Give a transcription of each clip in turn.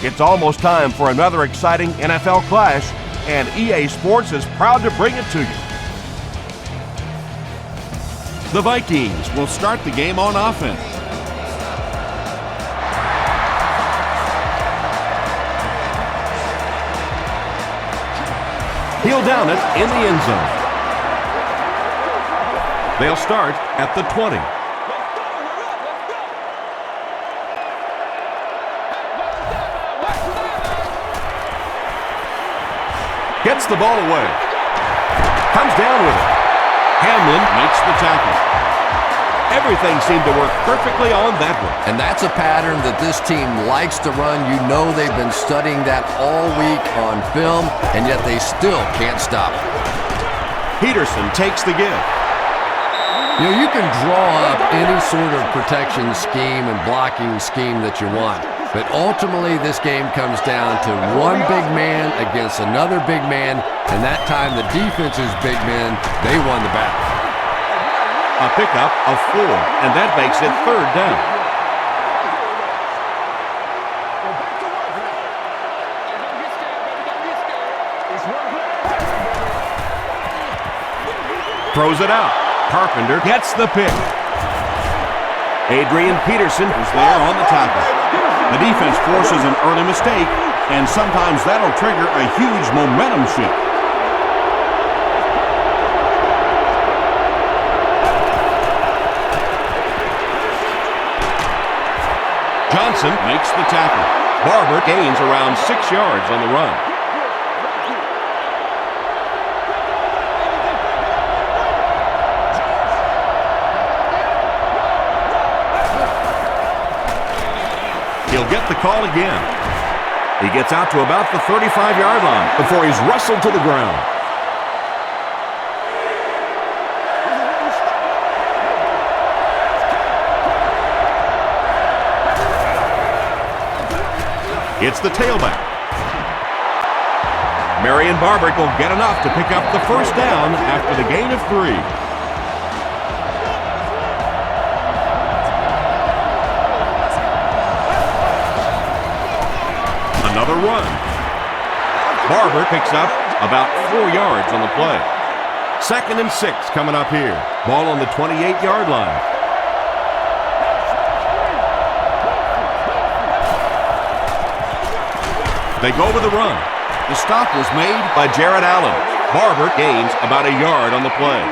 It's almost time for another exciting NFL clash, and EA Sports is proud to bring it to you. The Vikings will start the game on offense. He'll down it in the end zone. They'll start at the 20. Gets the ball away. Comes down with it. Hamlin makes the tackle. Everything seemed to work perfectly on that one. And that's a pattern that this team likes to run. You know they've been studying that all week on film, and yet they still can't stop it. Peterson takes the give. You know, you can draw up any sort of protection scheme and blocking scheme that you want. But ultimately, this game comes down to one big man against another big man, and that time the defense's big men, they won the battle. A pickup of 4, and that makes it 3rd down. Throws it out. Carpenter gets the pick. Adrian Peterson is there on the tackle. The defense forces an early mistake, and sometimes that'll trigger a huge momentum shift. Johnson makes the tackle. Barber gains around 6 yards on the run. He'll get the call again. He gets out to about the 35-yard line before he's wrestled to the ground. It's the tailback. Marion Barber will get enough to pick up the 1st down after the gain of 3. Another run. Barber picks up about 4 yards on the play. 2nd and 6 coming up here. Ball on the 28-yard line. They go with the run. The stop was made by Jared Allen. Barber gains about a yard on the play.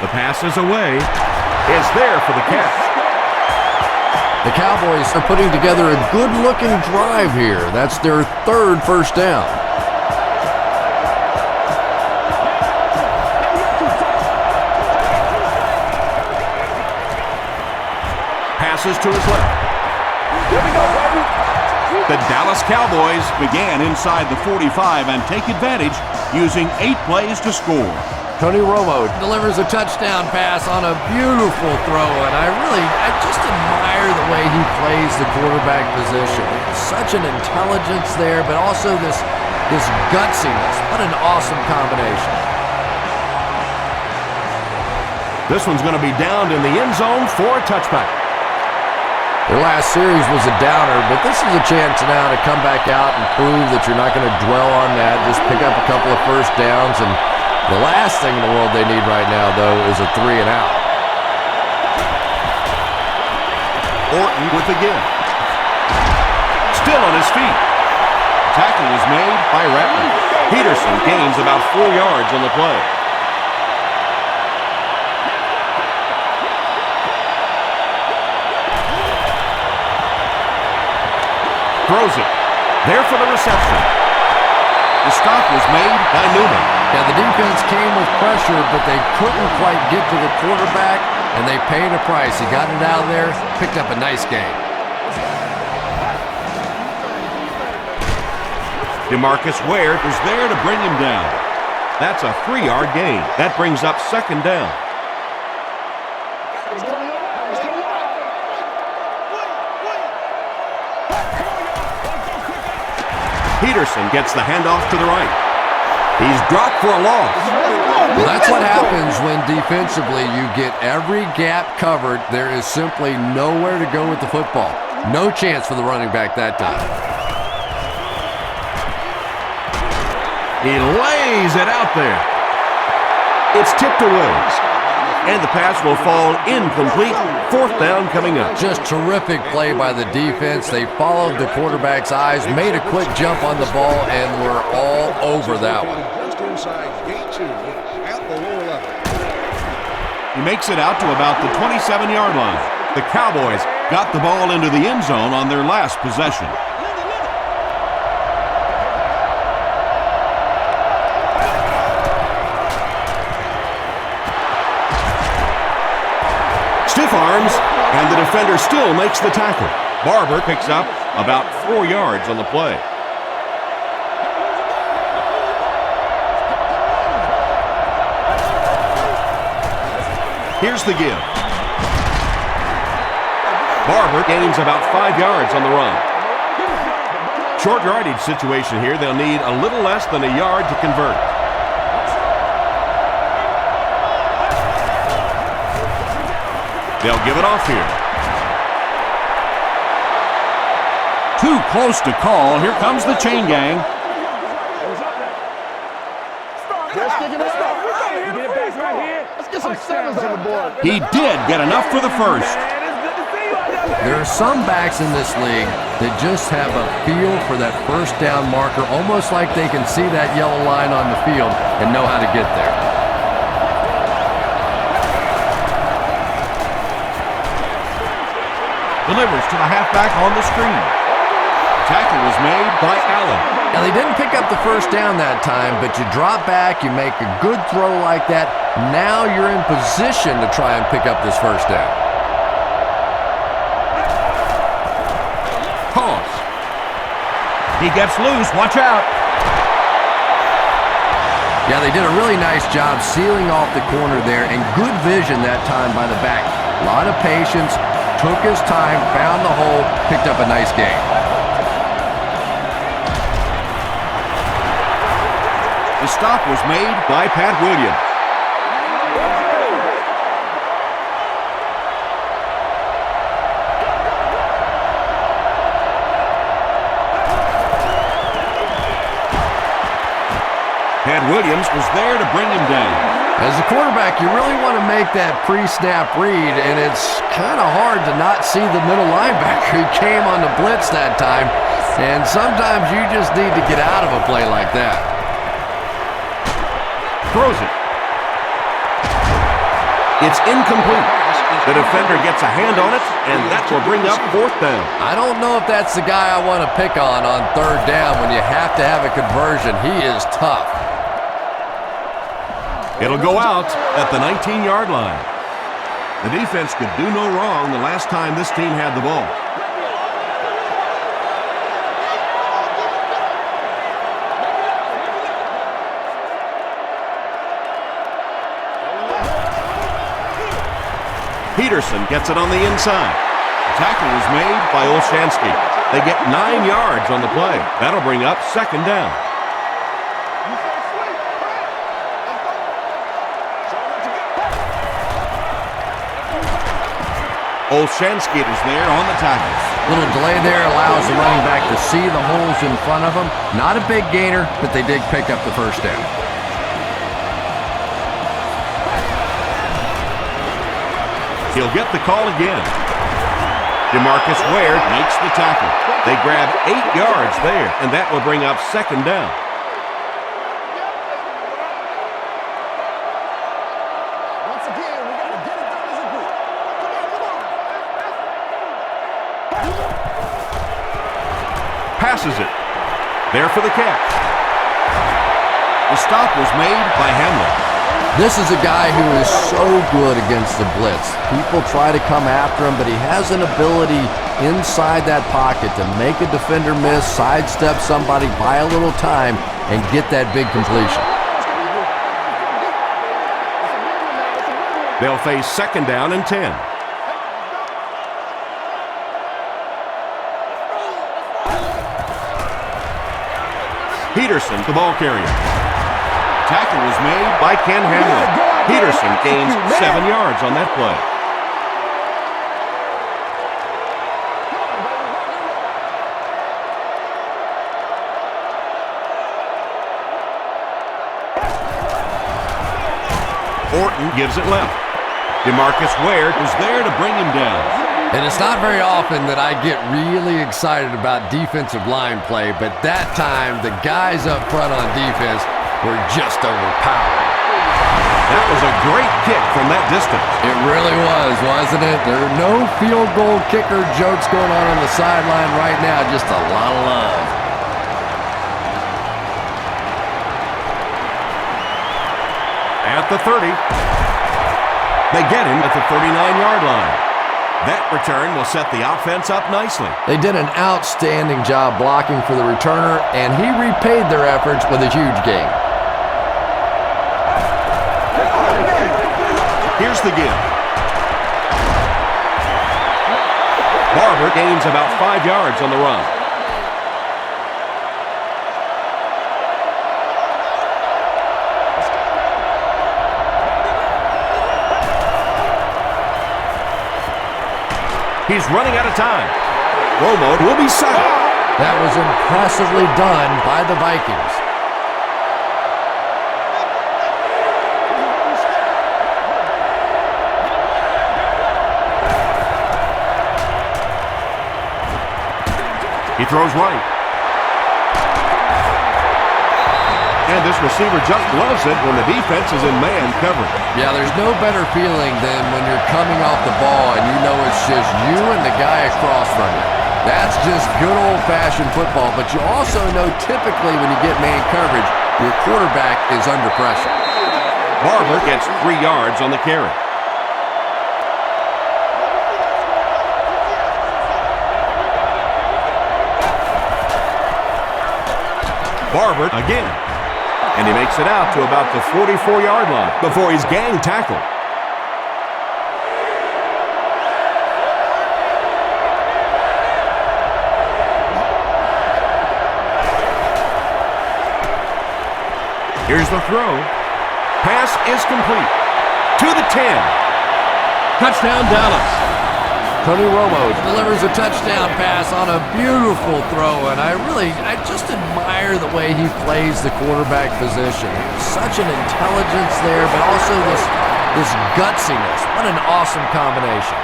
The pass is away. Is there for the catch. The Cowboys are putting together a good-looking drive here. That's their 3rd first down. Passes to his left. Here we go, baby. The Dallas Cowboys began inside the 45 and take advantage using 8 plays to score. Tony Romo delivers a touchdown pass on a beautiful throw, and I just admire the way he plays the quarterback position. Such an intelligence there, but also this gutsiness. What an awesome combination. This one's going to be downed in the end zone for a touchback. Their last series was a downer, but this is a chance now to come back out and prove that you're not going to dwell on that. Just pick up a couple of first downs, and the last thing in the world they need right now, though, is a 3 and out. Orton with the give. Still on his feet. Tackle is made by Rattler. Peterson gains about 4 yards on the play. Throws it. There for the reception. The stop was made by Newman. Yeah, the defense came with pressure, but they couldn't quite get to the quarterback, and they paid a price. He got it out of there, picked up a nice gain. DeMarcus Ware is there to bring him down. That's a 3-yard gain. That brings up 2nd down. Peterson gets the handoff to the right. He's dropped for a loss. Well, that's what happens when defensively you get every gap covered. There is simply nowhere to go with the football. No chance for the running back that time. He lays it out there. It's tipped away. And the pass will fall incomplete. 4th down coming up. Just terrific play by the defense. They followed the quarterback's eyes, made a quick jump on the ball, and were all over that one. Just inside gate 2 at the lower level. He makes it out to about the 27-yard line. The Cowboys got the ball into the end zone on their last possession. Stiff arms, and the defender still makes the tackle. Barber picks up about 4 yards on the play. Here's the give. Barber gains about 5 yards on the run. Short yardage situation here. They'll need a little less than a yard to convert. They'll give it off here. Too close to call. Here comes the chain gang. He did get enough for the first. There are some backs in this league that just have a feel for that first down marker, almost like they can see that yellow line on the field and know how to get there. Delivers to the halfback on the screen. Tackle was made by Allen. Now, they didn't pick up the first down that time, but you drop back, you make a good throw like that. Now you're in position to try and pick up this first down. Toss. He gets loose. Watch out. Yeah, they did a really nice job sealing off the corner there, and good vision that time by the back. A lot of patience, took his time, found the hole, picked up a nice gain. The stop was made by Pat Williams. Pat Williams was there to bring him down. As a quarterback, you really want to make that pre-snap read, and it's kind of hard to not see the middle linebacker. He came on the blitz that time, and sometimes you just need to get out of a play like that. Throws it. It's incomplete. The defender gets a hand on it, and that will bring up 4th down. I don't know if that's the guy I want to pick on 3rd down when you have to have a conversion. He is tough. It'll go out at the 19-yard line. The defense could do no wrong the last time this team had the ball. Peterson gets it on the inside. The tackle was made by Olshansky. They get 9 yards on the play. That'll bring up 2nd down. Olshansky is there on the tackle. Little delay there allows the running back to see the holes in front of him. Not a big gainer, but they did pick up the first down. He'll get the call again. DeMarcus Ware makes the tackle. They grab 8 yards there, and that will bring up 2nd down. Passes it. There for the catch. The stop was made by Hamlin. This is a guy who is so good against the blitz. People try to come after him, but he has an ability inside that pocket to make a defender miss, sidestep somebody, buy a little time, and get that big completion. They'll face 2nd down and 10. Peterson, the ball carrier. Tackle was made by Ken Hamlin. Peterson gains 7 yards on that play. Orton gives it left. DeMarcus Ware is there to bring him down. And it's not very often that I get really excited about defensive line play, but that time the guys up front on defense were just overpowered. That was a great kick from that distance. It really was, wasn't it? There are no field goal kicker jokes going on the sideline right now, just a lot of love. At the 30. They get him at the 39-yard line. That return will set the offense up nicely. They did an outstanding job blocking for the returner, and he repaid their efforts with a huge gain. Here's the give. Barber gains about 5 yards on the run. He's running out of time. Romo will be sacked. That was impressively done by the Vikings. He throws right. And this receiver just loves it when the defense is in man coverage. Yeah, there's no better feeling than when you're coming off the ball and you know it's just you and the guy across from you. That's just good old-fashioned football, but you also know typically when you get man coverage, your quarterback is under pressure. Barber gets 3 yards on the carry. Barber again. And he makes it out to about the 44-yard line before he's gang tackled. Here's the throw. Pass is complete. To the 10. Touchdown, Dallas. Tony Romo delivers a touchdown pass on a beautiful throw, and I just admire the way he plays the quarterback position. Such an intelligence there, but also this gutsiness. What an awesome combination.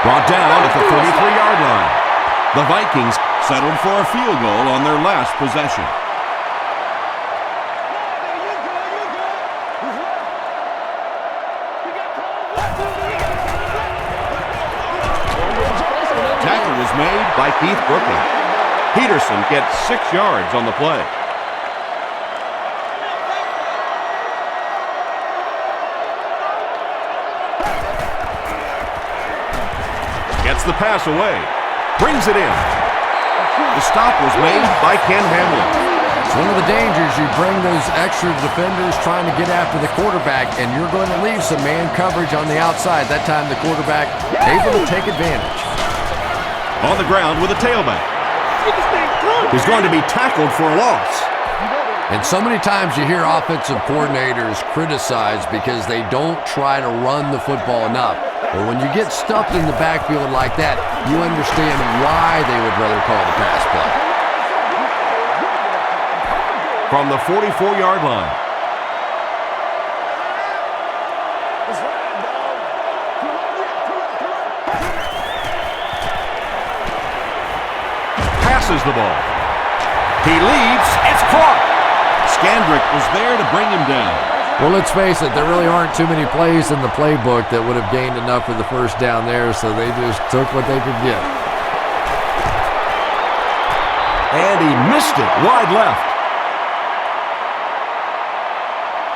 Brought down at the 33-yard line. The Vikings settled for a field goal on their last possession. Tackle was made by Keith Brooklyn. Peterson gets 6 yards on the play. Gets the pass away. Brings it in. The stop was made by Ken Hamlin. It's one of the dangers. You bring those extra defenders trying to get after the quarterback, and you're going to leave some man coverage on the outside. That time the quarterback able to take advantage. On the ground with a tailback. He's going to be tackled for a loss. And so many times you hear offensive coordinators criticized because they don't try to run the football enough. But when you get stuffed in the backfield like that, you understand why they would rather call the pass play. From the 44-yard line. Passes the ball. He leads. It's caught. Scandrick was there to bring him down. Well, let's face it, there really aren't too many plays in the playbook that would have gained enough for the first down there, so they just took what they could get. And he missed it wide left.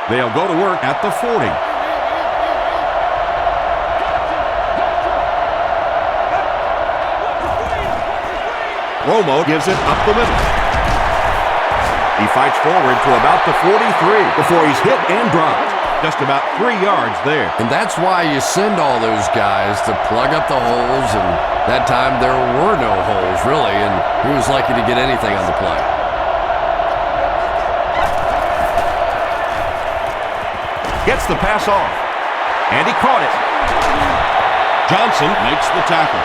They'll go to work at the 40. Romo gives it up the middle. He fights forward to about the 43 before he's hit and dropped. just about 3 yards there. And that's why you send all those guys to plug up the holes, and that time there were no holes, really, and he was lucky to get anything on the play. Gets the pass off, and he caught it. Johnson makes the tackle.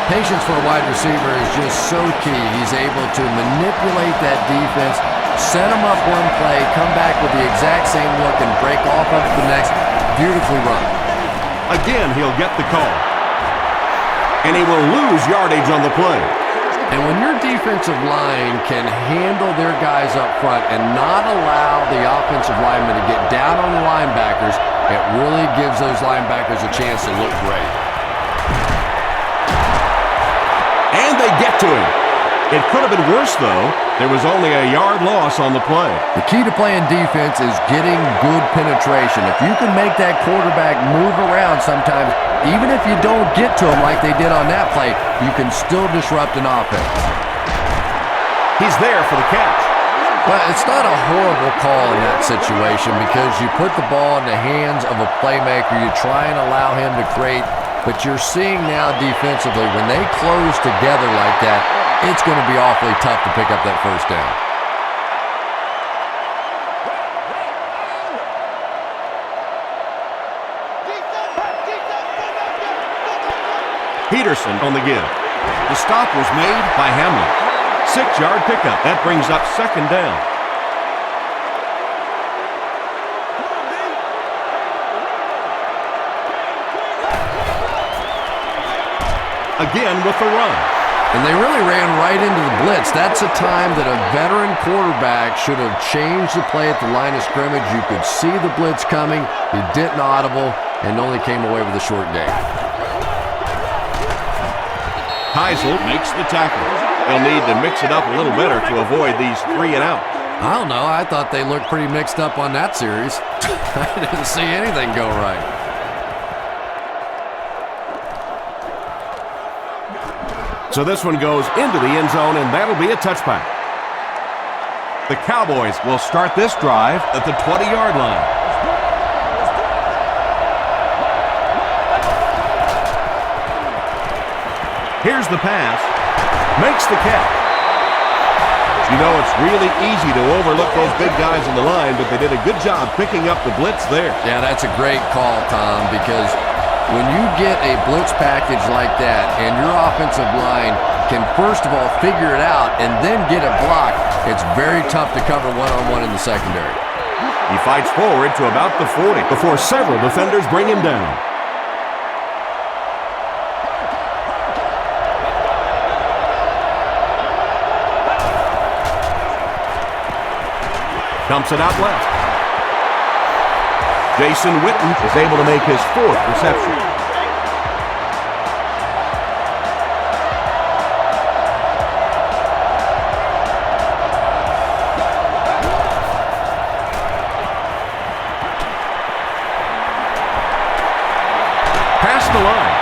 Patience for a wide receiver is just so key. He's able to manipulate that defense, set them up one play, come back with the exact same look, and break off of the next. Beautifully run. Again, he'll get the call. And he will lose yardage on the play. And when your defensive line can handle their guys up front and not allow the offensive linemen to get down on the linebackers, it really gives those linebackers a chance to look great. And they get to him. It could have been worse, though. There was only a yard loss on the play. The key to playing defense is getting good penetration. If you can make that quarterback move around sometimes, even if you don't get to him like they did on that play, you can still disrupt an offense. He's there for the catch. Well, it's not a horrible call in that situation because you put the ball in the hands of a playmaker. You try and allow him to create, but you're seeing now defensively, when they close together like that, it's going to be awfully tough to pick up that first down. Peterson on the give. The stop was made by Hamlin. 6-yard pickup. That brings up second down. Again with the run. And they really ran right into the blitz. That's a time that a veteran quarterback should have changed the play at the line of scrimmage. You could see the blitz coming. He didn't audible and only came away with a short gain. Heisel makes the tackle. They'll need to mix it up a little better to avoid these 3 and out. I don't know. I thought they looked pretty mixed up on that series. I didn't see anything go right. So this one goes into the end zone, and that'll be a touchback. The Cowboys will start this drive at the 20-yard line. Here's the pass. Makes the catch. You know, it's really easy to overlook those big guys in the line, but they did a good job picking up the blitz there. Yeah, that's a great call, Tom, because when you get a blitz package like that and your offensive line can first of all figure it out and then get it blocked, it's very tough to cover one-on-one in the secondary. He fights forward to about the 40 before several defenders bring him down. Dumps it out left. Jason Witten is able to make his 4th reception. Past the line.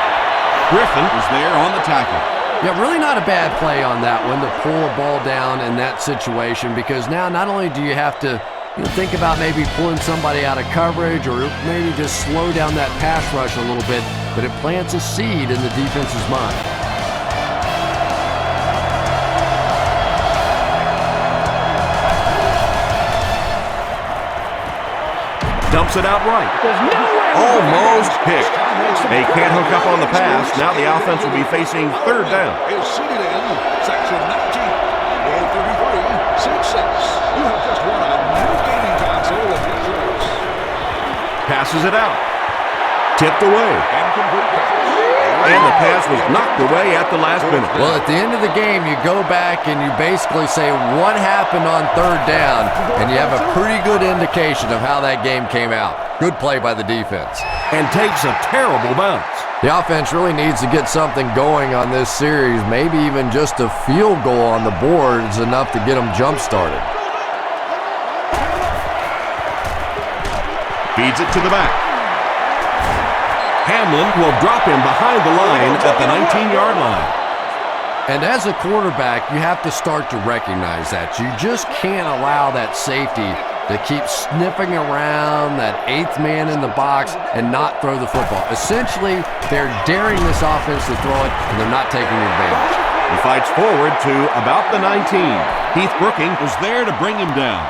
Griffin is there on the tackle. Yeah, really not a bad play on that one to pull a ball down in that situation, because now not only do you have to think about maybe pulling somebody out of coverage or maybe just slow down that pass rush a little bit, but it plants a seed in the defense's mind. Dumps it out right. Almost picked. They can't hook up on the pass. Now the offense will be facing 3rd down. Is seated in section 19. Roll 33, seat 6. You have just won a new gaming console of your choice. Passes it out. Tipped away. And the pass was knocked away at the last minute. Well, at the end of the game, you go back and you basically say what happened on 3rd down, and you have a pretty good indication of how that game came out. Good play by the defense. And takes a terrible bounce. The offense really needs to get something going on this series. Maybe even just a field goal on the board is enough to get them jump-started. Feeds it to the back. Hamlin will drop him behind the line at the 19-yard line. And as a quarterback, you have to start to recognize that. You just can't allow that safety to keep sniffing around that 8th man in the box and not throw the football. Essentially, they're daring this offense to throw it, and they're not taking advantage. He fights forward to about the 19. Keith Brooking was there to bring him down.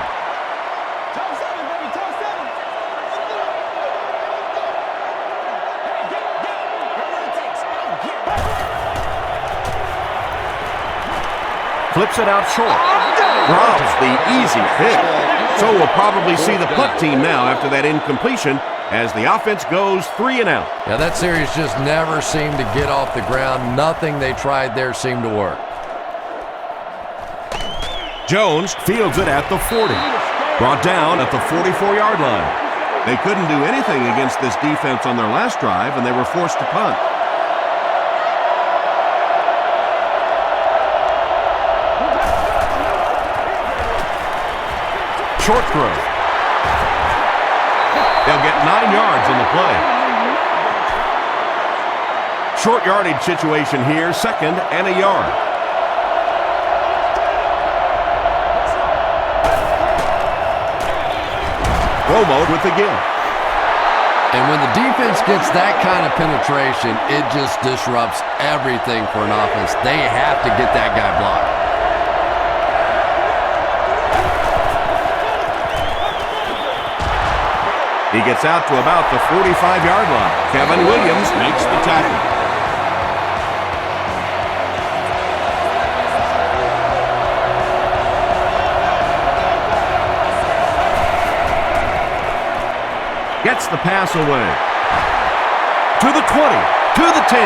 Flips it out short. Drops the easy pick. So we'll probably see the punt team now after that incompletion as the offense goes 3 and out. Yeah, that series just never seemed to get off the ground. Nothing they tried there seemed to work. Jones fields it at the 40. Brought down at the 44-yard line. They couldn't do anything against this defense on their last drive, and they were forced to punt. Short throw. They'll get 9 yards on the play. Short yardage situation here, 2nd and a yard. Romo with the give. And when the defense gets that kind of penetration, it just disrupts everything for an offense. They have to get that guy blocked. He gets out to about the 45-yard line. Kevin Williams makes the tackle. Gets the pass away. To the 20, to the 10.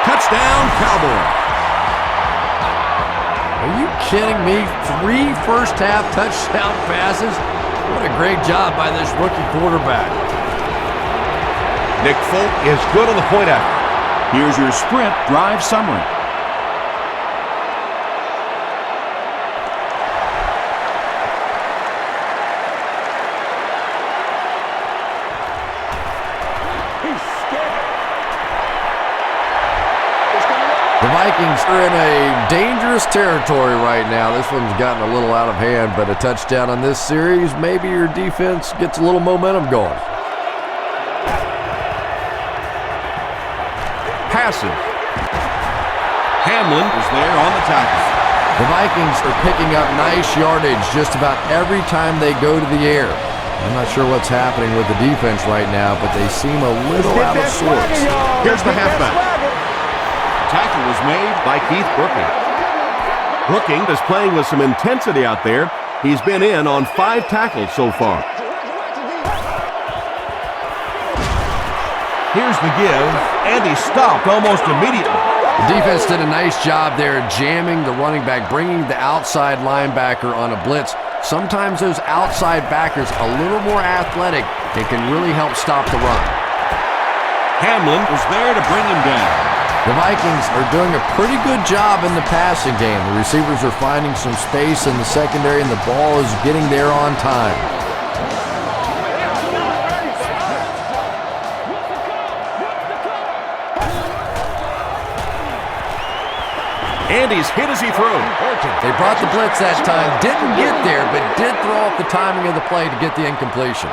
Touchdown, Cowboys. Are you kidding me? 3 first-half touchdown passes? What a great job by this rookie quarterback. Nick Folk is good on the point after. Here's your sprint drive summary. The Vikings are in a dangerous territory right now. This one's gotten a little out of hand, but a touchdown on this series, maybe your defense gets a little momentum going. Passes. Hamlin is there on the tackle. The Vikings are picking up nice yardage just about every time they go to the air. I'm not sure what's happening with the defense right now, but they seem a little out of sorts. Here's the halfback. Tackle was made by Keith Brooking. Brooking is playing with some intensity out there. He's been in on 5 tackles so far. Here's the give, and he stopped almost immediately. The defense did a nice job there jamming the running back, bringing the outside linebacker on a blitz. Sometimes those outside backers a little more athletic and can really help stop the run. Hamlin was there to bring him down. The Vikings are doing a pretty good job in the passing game. The receivers are finding some space in the secondary, and the ball is getting there on time. And he's hit as he throws. They brought the blitz that time, didn't get there, but did throw off the timing of the play to get the incompletion.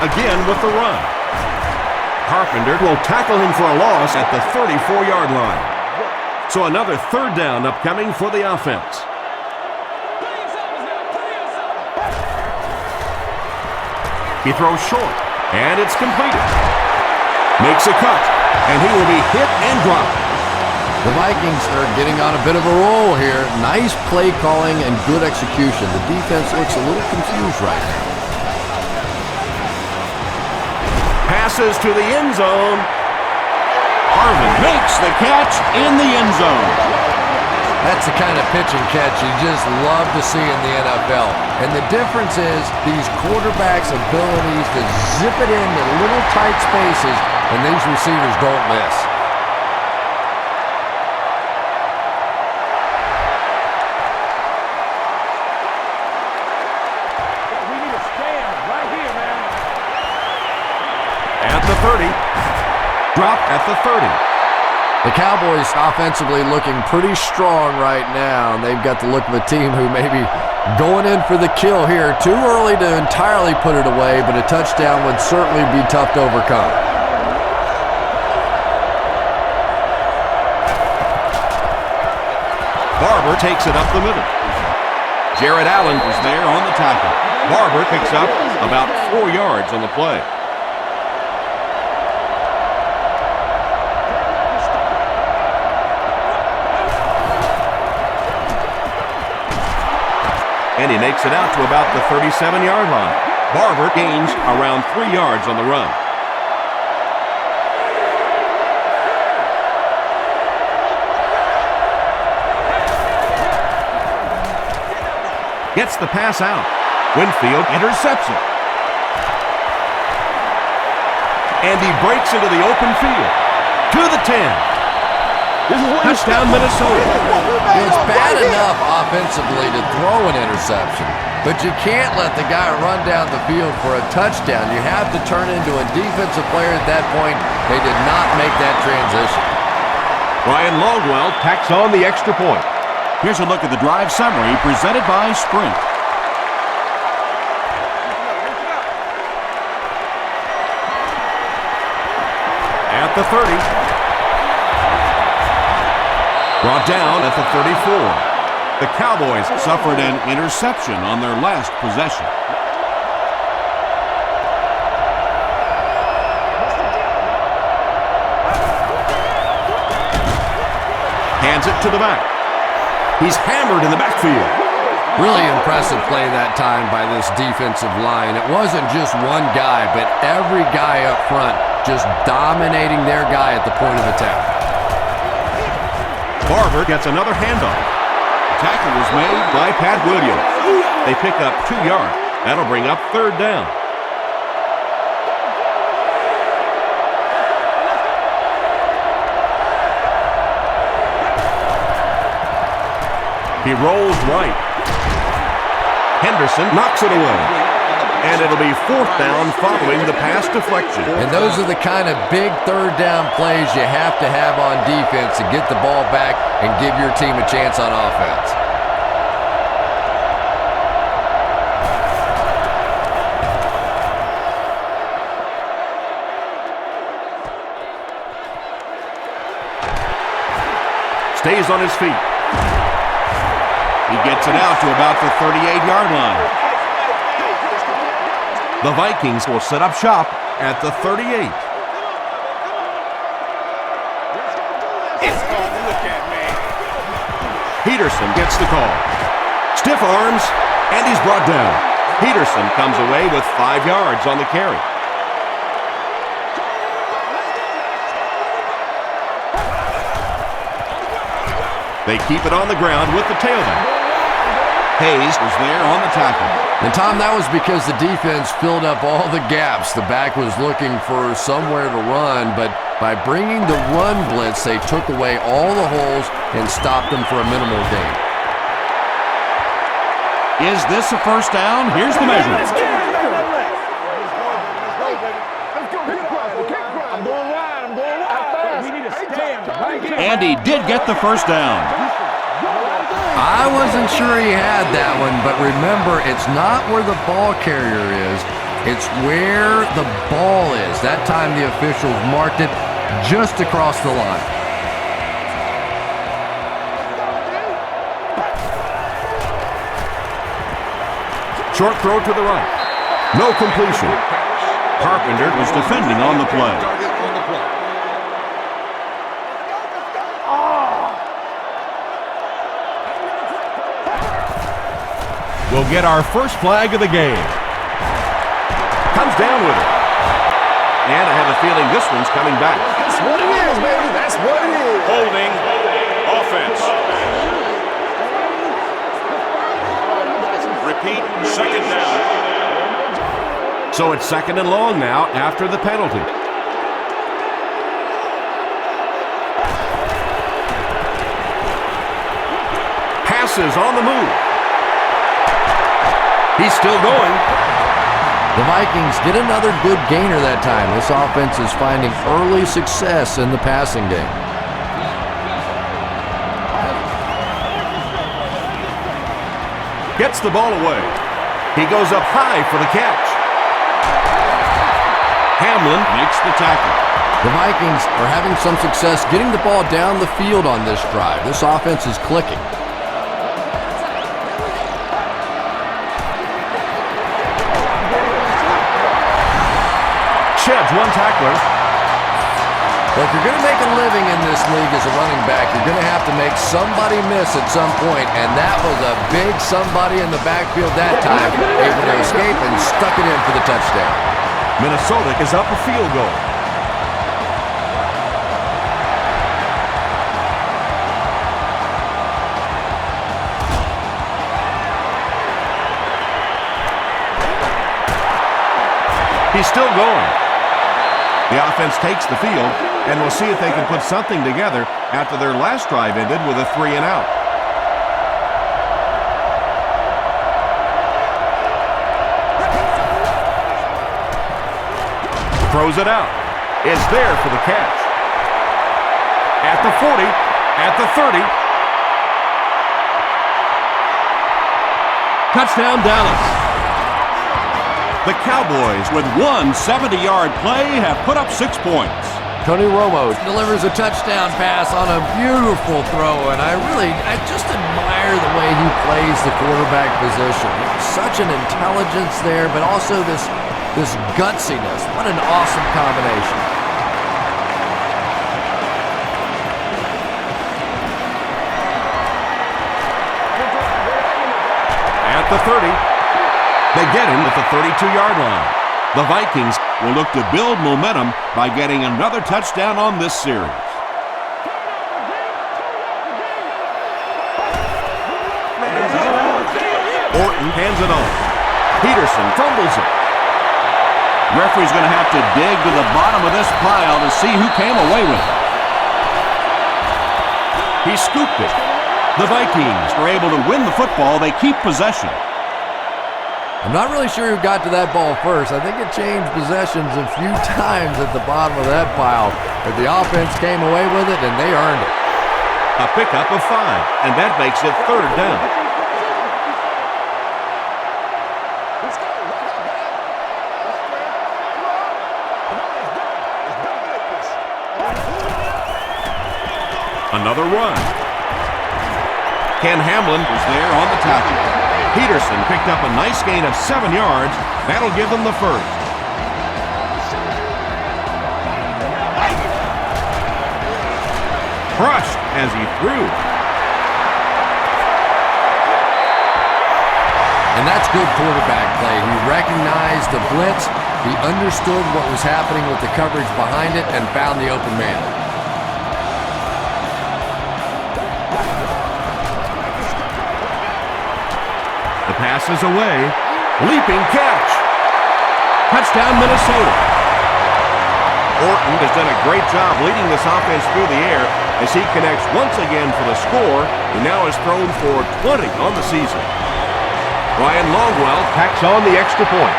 Again with the run. Carpenter will tackle him for a loss at the 34-yard line. So another 3rd down upcoming for the offense. He throws short, and it's completed. Makes a cut, and he will be hit and dropped. The Vikings are getting on a bit of a roll here. Nice play calling and good execution. The defense looks a little confused right now. Passes to the end zone. Harvin makes the catch in the end zone. That's the kind of pitch and catch you just love to see in the NFL. And the difference is these quarterbacks' abilities to zip it into little tight spaces, and these receivers don't miss. At the 30. Dropped at the 30. The Cowboys offensively looking pretty strong right now, and they've got the look of a team who may be going in for the kill here. Too early to entirely put it away, but a touchdown would certainly be tough to overcome. Barber takes it up the middle. Jared Allen was there on the tackle. Barber picks up about 4 yards on the play. And he makes it out to about the 37-yard line. Barber gains around 3 yards on the run. Gets the pass out. Winfield intercepts it. And he breaks into the open field. To the 10. Touchdown, Minnesota. It's bad enough offensively to throw an interception, but you can't let the guy run down the field for a touchdown. You have to turn into a defensive player at that point. They did not make that transition. Ryan Longwell tacks on the extra point. Here's a look at the drive summary presented by Sprint. At the 30. Brought down at the 34. The Cowboys suffered an interception on their last possession. Hands it to the back. He's hammered in the backfield. Really impressive play that time by this defensive line. It wasn't just one guy, but every guy up front just dominating their guy at the point of attack. Barber gets another handoff. Tackle was made by Pat Williams. They pick up 2 yards. That'll bring up 3rd down. He rolls right. Henderson knocks it away. And it'll be 4th down following the pass deflection. And those are the kind of big 3rd down plays you have to have on defense to get the ball back and give your team a chance on offense. Stays on his feet. He gets it out to about the 38-yard line. The Vikings will set up shop at the 38. Peterson gets the call. Stiff arms, and he's brought down. Peterson comes away with 5 yards on the carry. They keep it on the ground with the tailback. Hayes was there on the tackle. And, Tom, that was because the defense filled up all the gaps. The back was looking for somewhere to run, but by bringing the run blitz, they took away all the holes and stopped them for a minimal gain. Is this a first down? Here's the measurement. And he did get the first down. I wasn't sure he had that one, but remember, it's not where the ball carrier is. It's where the ball is. That time the officials marked it just across the line. Short throw to the right. No completion. Carpenter was defending on the play. We'll get our first flag of the game. Comes down with it. And I have a feeling this one's coming back. That's what it is, baby. That's what it is. Holding offense. Repeat, 2nd down. So it's 2nd and long now after the penalty. Passes on the move. He's still going. The Vikings get another good gainer that time. This offense is finding early success in the passing game. Gets the ball away. He goes up high for the catch. Hamlin makes the tackle. The Vikings are having some success getting the ball down the field on this drive. This offense is clicking. Sheds one tackler. Well, if you're going to make a living in this league as a running back, you're going to have to make somebody miss at some point, and that was a big somebody in the backfield that time, able to escape and stuck it in for the touchdown. Minnesota is up a field goal. He's still going. The offense takes the field, and we'll see if they can put something together after their last drive ended with a 3-and-out. Throws it out. It's there for the catch. At the 40, at the 30. Touchdown, Dallas. The Cowboys, with one 70-yard play, have put up 6 points. Tony Romo delivers a touchdown pass on a beautiful throw, and I just admire the way he plays the quarterback position. Such an intelligence there, but also this gutsiness. What an awesome combination. At the 30. They get him at the 32-yard line. The Vikings will look to build momentum by getting another touchdown on this series. Orton hands it off. Peterson fumbles it. Referee's going to have to dig to the bottom of this pile to see who came away with it. He scooped it. The Vikings are able to win the football. They keep possession. I'm not really sure who got to that ball first. I think it changed possessions a few times at the bottom of that pile. But the offense came away with it, and they earned it. A pickup of 5, and that makes it 3rd down. Another run. Ken Hamlin was there on the tackle. Peterson picked up a nice gain of 7 yards. That'll give them the first. Crushed as he threw. And that's good quarterback play. He recognized the blitz. He understood what was happening with the coverage behind it and found the open man. The pass is away. Leaping catch. Touchdown, Minnesota. Orton has done a great job leading this offense through the air as he connects once again for the score. He now has thrown for 20 on the season. Ryan Longwell tacks on the extra point.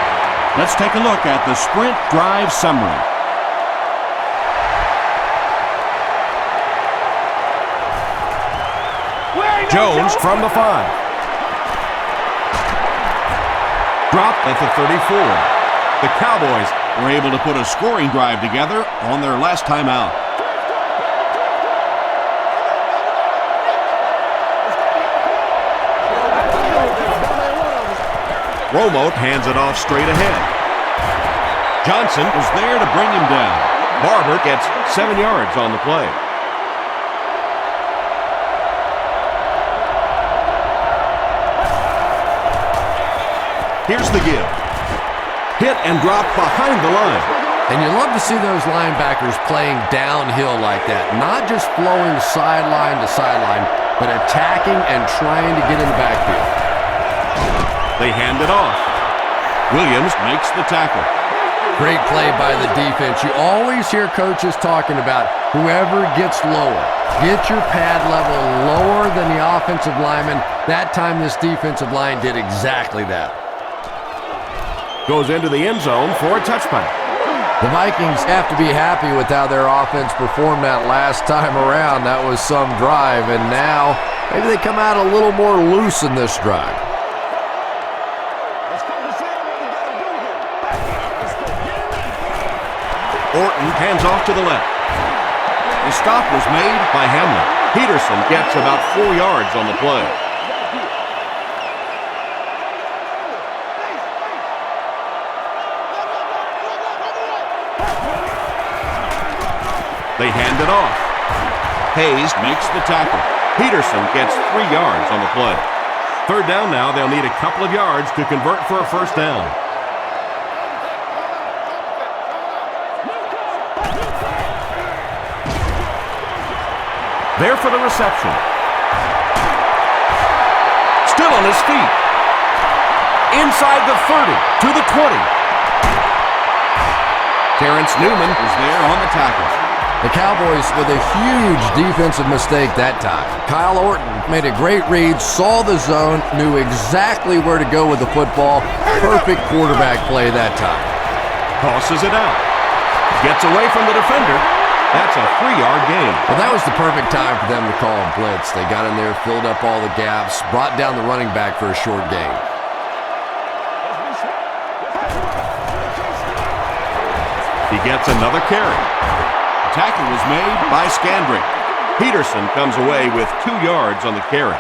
Let's take a look at the sprint drive summary. Jones from the 5. Dropped at the 34. The Cowboys were able to put a scoring drive together on their last time out. Romo hands it off straight ahead. Johnson was there to bring him down. Barber gets 7 yards on the play. Here's the give. Hit and drop behind the line. And you love to see those linebackers playing downhill like that. Not just flowing sideline to sideline, but attacking and trying to get in the backfield. They hand it off. Williams makes the tackle. Great play by the defense. You always hear coaches talking about whoever gets lower. Get your pad level lower than the offensive lineman. That time this defensive line did exactly that. Goes into the end zone for a touchback. The Vikings have to be happy with how their offense performed that last time around. That was some drive, and now maybe they come out a little more loose in this drive. Orton hands off to the left. The stop was made by Hamlin. Peterson gets about 4 yards on the play. They hand it off. Hayes makes the tackle. Peterson gets 3 yards on the play. Third down now. They'll need a couple of yards to convert for a first down. There for the reception. Still on his feet. Inside the 30 to the 20. Terrence Newman is there on the tackle. The Cowboys with a huge defensive mistake that time. Kyle Orton made a great read, saw the zone, knew exactly where to go with the football. Perfect quarterback play that time. Tosses it out. Gets away from the defender. That's a 3-yard gain. Well, that was the perfect time for them to call a blitz. They got in there, filled up all the gaps, brought down the running back for a short gain. He gets another carry. Tackle was made by Scandrick. Peterson comes away with 2 yards on the carry.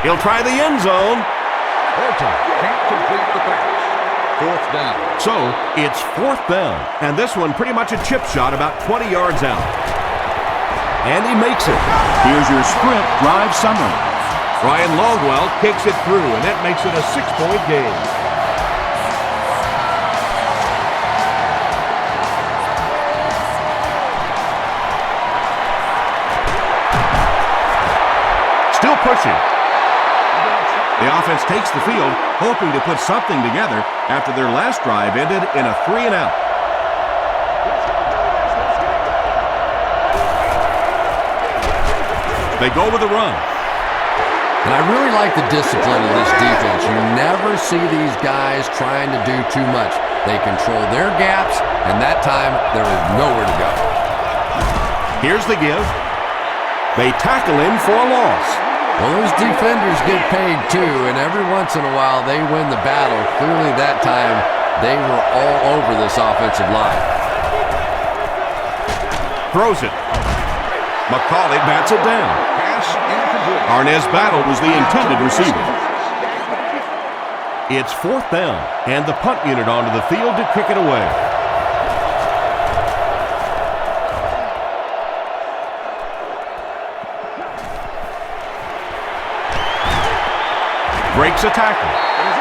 He'll try the end zone. Orton can't complete the pass. Fourth down. So, it's fourth down. And this one pretty much a chip shot about 20 yards out. And he makes it. Here's your sprint drive summary. Ryan Longwell kicks it through, and that makes it a 6-point game. Still pushing. The offense takes the field, hoping to put something together after their last drive ended in a 3-and-out. They go with a run. And I really like the discipline of this defense. You never see these guys trying to do too much. They control their gaps, and that time there is nowhere to go. Here's the give. They tackle him for a loss. Well, those defenders get paid too, and every once in a while they win the battle. Clearly that time they were all over this offensive line. Throws it. McCauley bats it down. Pass incomplete. Arnaz Battle was the intended receiver. It's fourth down, and the punt unit onto the field to kick it away. Breaks a tackle.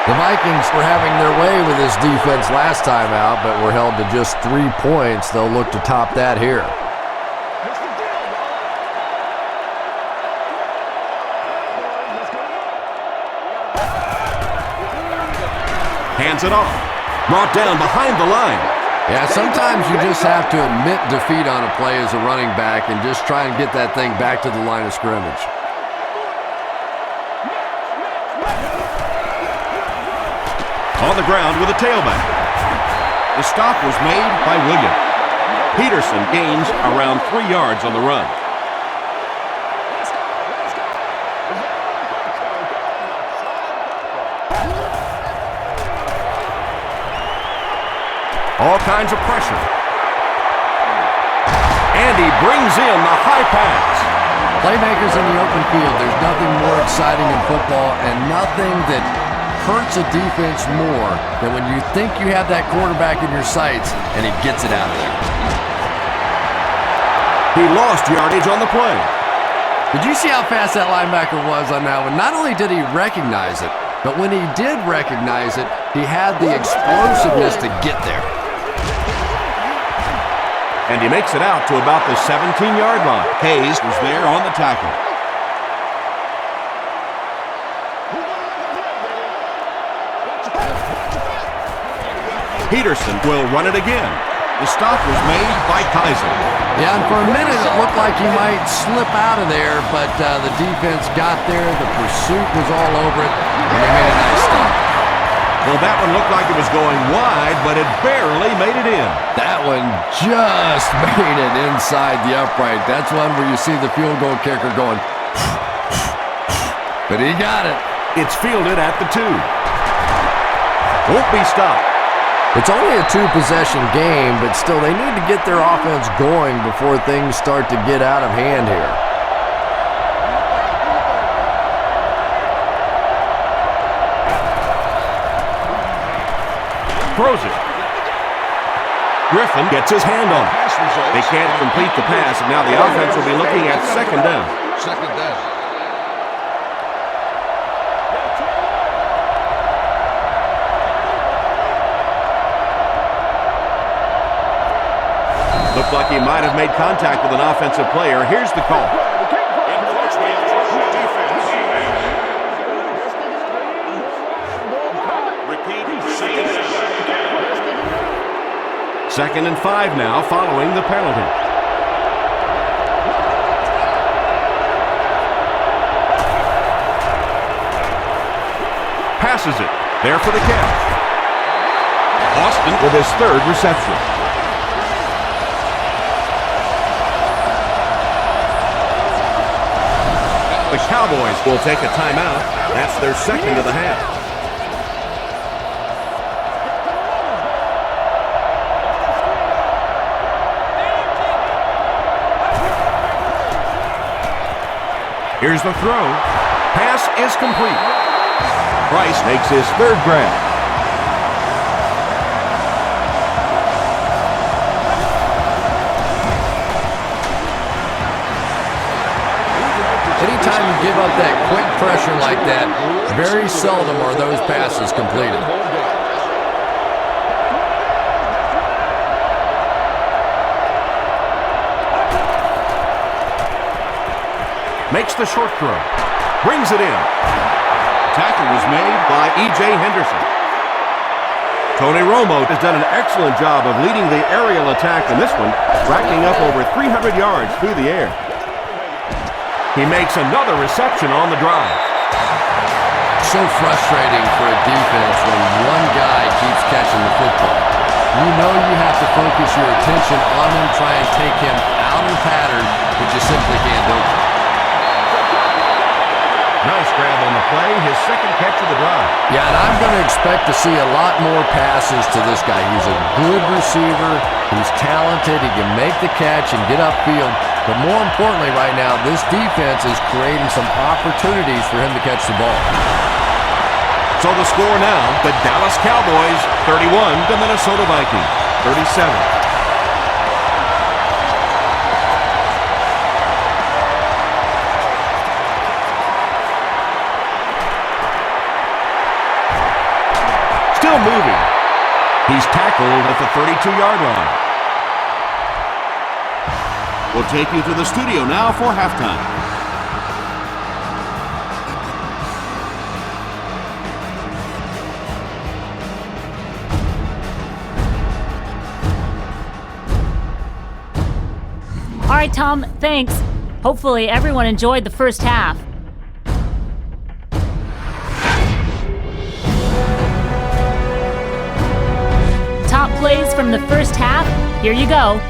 The Vikings were having their way with this defense last time out, but were held to just 3 points. They'll look to top that here. Hands it off. Brought down behind the line. Yeah, sometimes you just have to admit defeat on a play as a running back and just try and get that thing back to the line of scrimmage. On the ground with a tailback. The stop was made by Williams. Peterson gains around 3 yards on the run. All kinds of pressure. And he brings in the high pass. Playmakers in the open field, there's nothing more exciting in football and nothing that hurts a defense more than when you think you have that quarterback in your sights and he gets it out of there. He lost yardage on the play. Did you see how fast that linebacker was on that one? Not only did he recognize it, but when he did recognize it, he had the explosiveness to get there. And he makes it out to about the 17-yard line. Hayes was there on the tackle. Peterson will run it again. The stop was made by Kaiser. Yeah, and for a minute it looked like he might slip out of there, but the defense got there, the pursuit was all over it, and they made a nice stop. Well, that one looked like it was going wide, but it barely made it in. That one just made it inside the upright. That's one where you see the field goal kicker going, but he got it. It's fielded at the 2. Won't be stopped. It's only a 2-possession game, but still they need to get their offense going before things start to get out of hand here. Throws it. Griffin gets his hand on it. They can't complete the pass, and now the offense will be looking at second down. Second down. Looked like he might have made contact with an offensive player. Here's the call. Encroachment defense. Repeat, second down. 2nd and 5 now following the penalty. Passes it. There for the catch. Austin with his 3rd reception. The Cowboys will take a timeout. That's their 2nd of the half. Here's the throw. Pass is complete. Price makes his 3rd grab. Anytime you give up that quick pressure like that, very seldom are those passes completed. Makes the short throw. Brings it in. Tackle was made by E.J. Henderson. Tony Romo has done an excellent job of leading the aerial attack in this one, racking up over 300 yards through the air. He makes another reception on the drive. So frustrating for a defense when one guy keeps catching the football. You know you have to focus your attention on him, try and take him out of the pattern, but you simply can't do it. Nice grab on the play, his 2nd catch of the drive. Yeah, and I'm going to expect to see a lot more passes to this guy. He's a good receiver. He's talented. He can make the catch and get upfield. But more importantly right now, this defense is creating some opportunities for him to catch the ball. So the score now, the Dallas Cowboys 31, the Minnesota Vikings 37. Still moving. He's tackled at the 32-yard line. We'll take you to the studio now for halftime. All right, Tom, thanks. Hopefully everyone enjoyed the first half. Top plays from the first half. Here you go.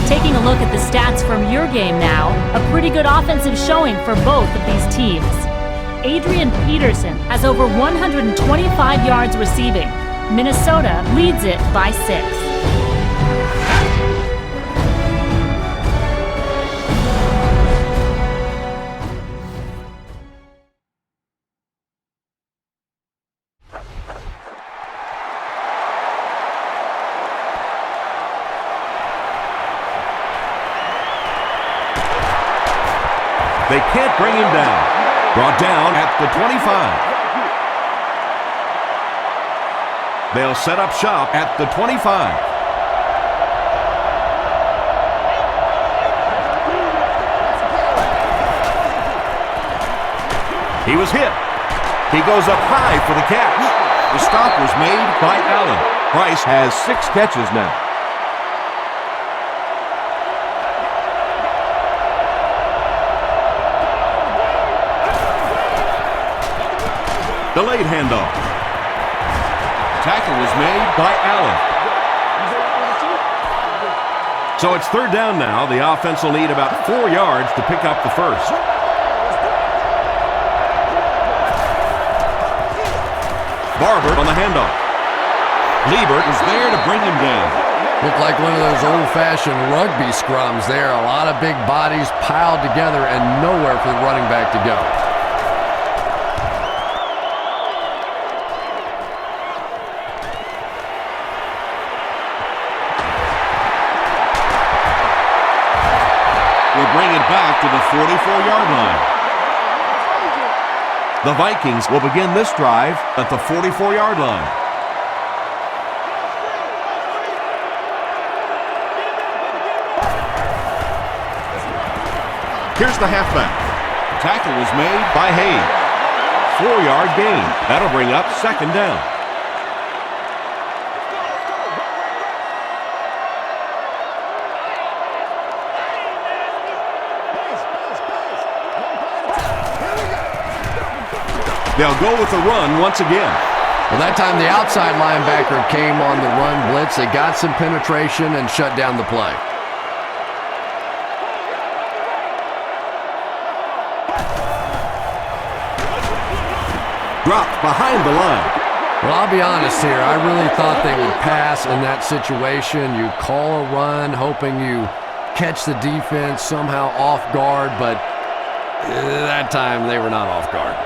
Taking a look at the stats from your game now, a pretty good offensive showing for both of these teams. Adrian Peterson has over 125 yards receiving. Minnesota leads it by 6. They can't bring him down. Brought down at the 25. They'll set up shop at the 25. He was hit. He goes up high for the catch. The stop was made by Allen. Price has 6 catches now. Delayed handoff. Tackle was made by Allen. So it's third down now. The offense will need about 4 yards to pick up the first. Barber on the handoff. Liebert is there to bring him down. Looked like one of those old-fashioned rugby scrums there. A lot of big bodies piled together and nowhere for the running back to go. We'll bring it back to the 44-yard line. The Vikings will begin this drive at the 44-yard line. Here's the halfback. Tackle was made by Hayes. 4-yard gain. That'll bring up second down. They'll go with the run once again. Well, that time the outside linebacker came on the run blitz. They got some penetration and shut down the play. Dropped behind the line. Well, I'll be honest here. I really thought they would pass in that situation. You call a run, hoping you catch the defense somehow off guard, but that time they were not off guard.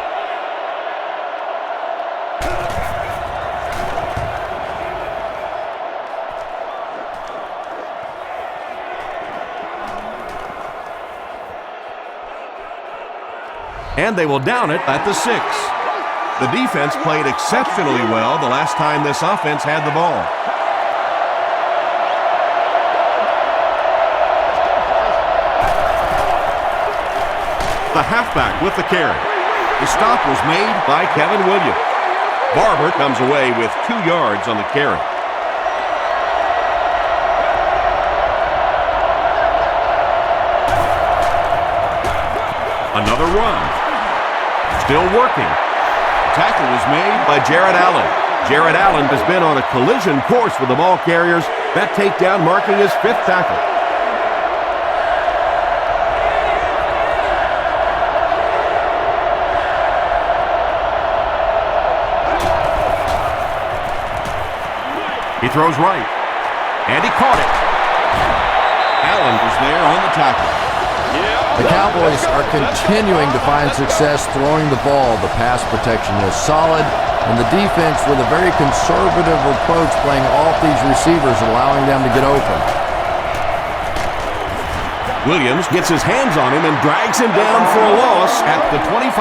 And they will down it at the 6. The defense played exceptionally well the last time this offense had the ball. The halfback with the carry. The stop was made by Kevin Williams. Barber comes away with 2 yards on the carry. Another run. Still working. Tackle was made by Jared Allen. Jared Allen has been on a collision course with the ball carriers. That takedown marking his 5th tackle. He throws right. And he caught it. Allen was there on the tackle. The Cowboys are continuing to find success throwing the ball. The pass protection is solid, and the defense with a very conservative approach playing off these receivers, allowing them to get open. Williams gets his hands on him and drags him down for a loss at the 25.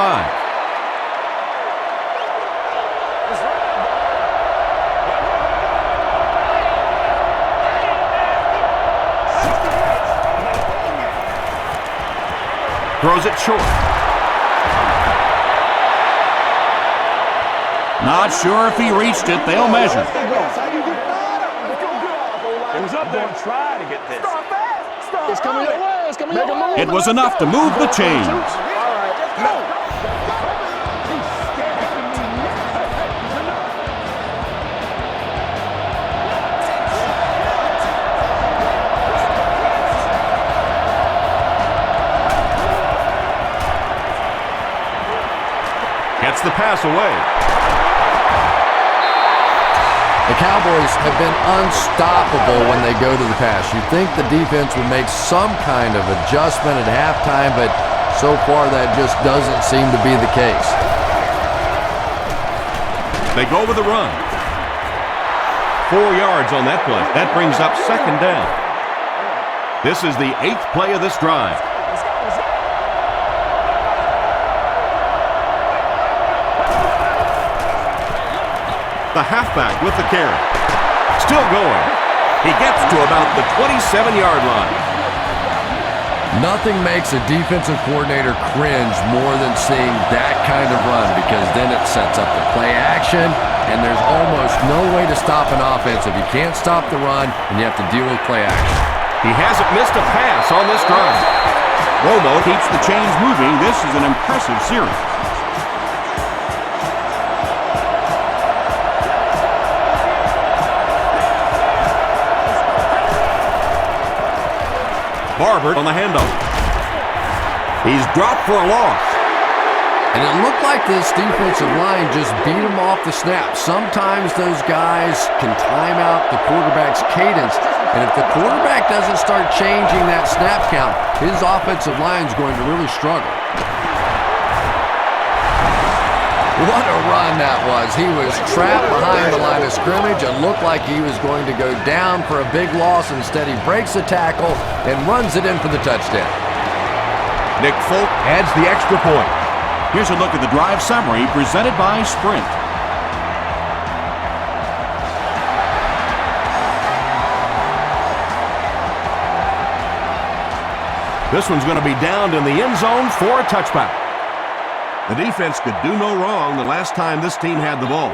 Throws it short. Not sure if he reached it. They'll measure. It was up there. Try to get this. It's coming your way. It's coming your way. It was enough to move the chains. Gets the pass away. The Cowboys have been unstoppable when they go to the pass. You'd think the defense would make some kind of adjustment at halftime, but so far that just doesn't seem to be the case. They go with the run. 4 yards on that play. That brings up second down. This is the 8th play of this drive. The halfback with the carry. Still going. He gets to about the 27-yard line. Nothing makes a defensive coordinator cringe more than seeing that kind of run, because then it sets up the play action, and there's almost no way to stop an offense if you can't stop the run and you have to deal with play action. He hasn't missed a pass on this drive. Romo keeps the chains moving. This is an impressive series. Barber on the handoff. He's dropped for a loss. And it looked like this defensive line just beat him off the snap. Sometimes those guys can time out the quarterback's cadence, and if the quarterback doesn't start changing that snap count, his offensive line is going to really struggle. What a run that was. He was trapped behind the line of scrimmage and looked like he was going to go down for a big loss. Instead, he breaks the tackle and runs it in for the touchdown. Nick Folk adds the extra point. Here's a look at the drive summary presented by Sprint. This one's going to be downed in the end zone for a touchback. The defense could do no wrong the last time this team had the ball.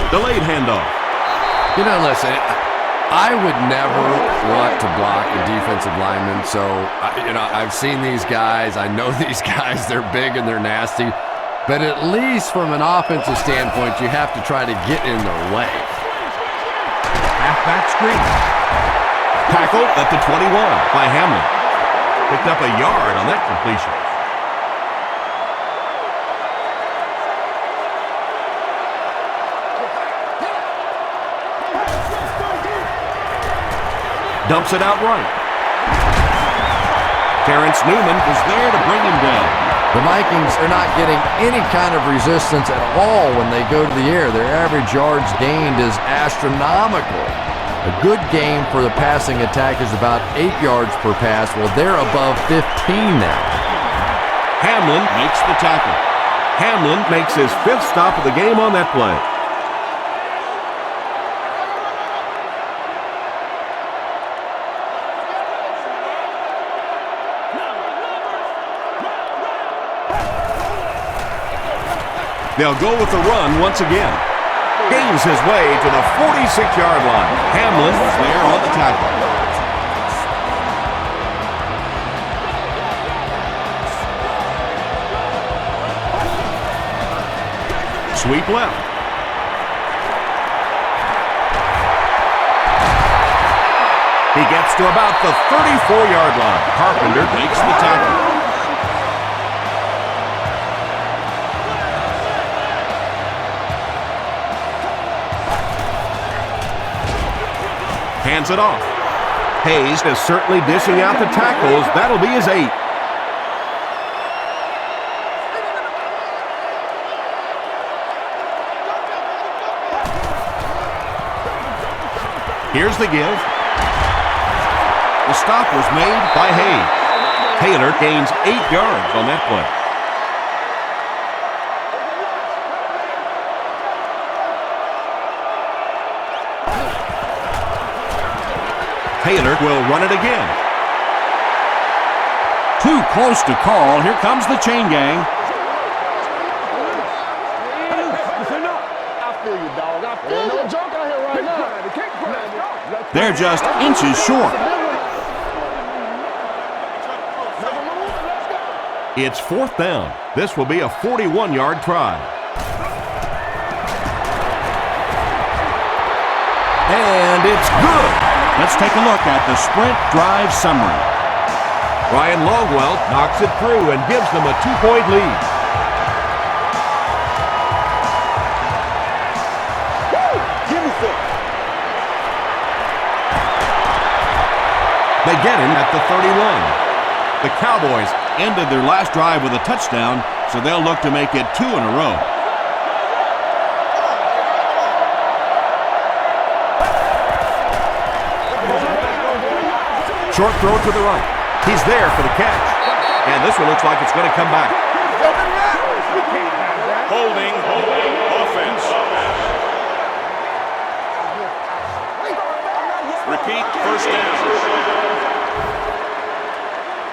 Delayed handoff. You know, listen, I would never want to block a defensive lineman, so, I've seen these guys. I know these guys. They're big and they're nasty. But at least from an offensive standpoint, you have to try to get in their way. Halfback screen. Tackled at the 21 by Hamlin. Picked up a yard on that completion. Dumps it out right. Terrence Newman was there to bring him down. The Vikings are not getting any kind of resistance at all when they go to the air. Their average yards gained is astronomical. A good game for the passing attack is about 8 yards per pass. Well, they're above 15 now. Hamlin makes the tackle. Hamlin makes his 5th stop of the game on that play. They'll go with the run once again. Gains his way to the 46-yard line. Hamlin was there on the tackle. Sweep left. He gets to about the 34-yard line. Carpenter makes the tackle. Hands it off. Hayes is certainly dishing out the tackles. That'll be his 8th. Here's the give. The stop was made by Hayes. Taylor gains 8 yards on that play. Taylor will run it again. Too close to call. Here comes the chain gang. They're just inches short. It's 4th down. This will be a 41-yard try. And it's good. Let's take a look at the Sprint drive summary. Ryan Longwell knocks it through and gives them a 2-point lead. They get him at the 31. The Cowboys ended their last drive with a touchdown, so they'll look to make it 2 in a row. Short throw to the right. He's there for the catch. And this one looks like it's going to come back. Holding offense. Repeat, first down.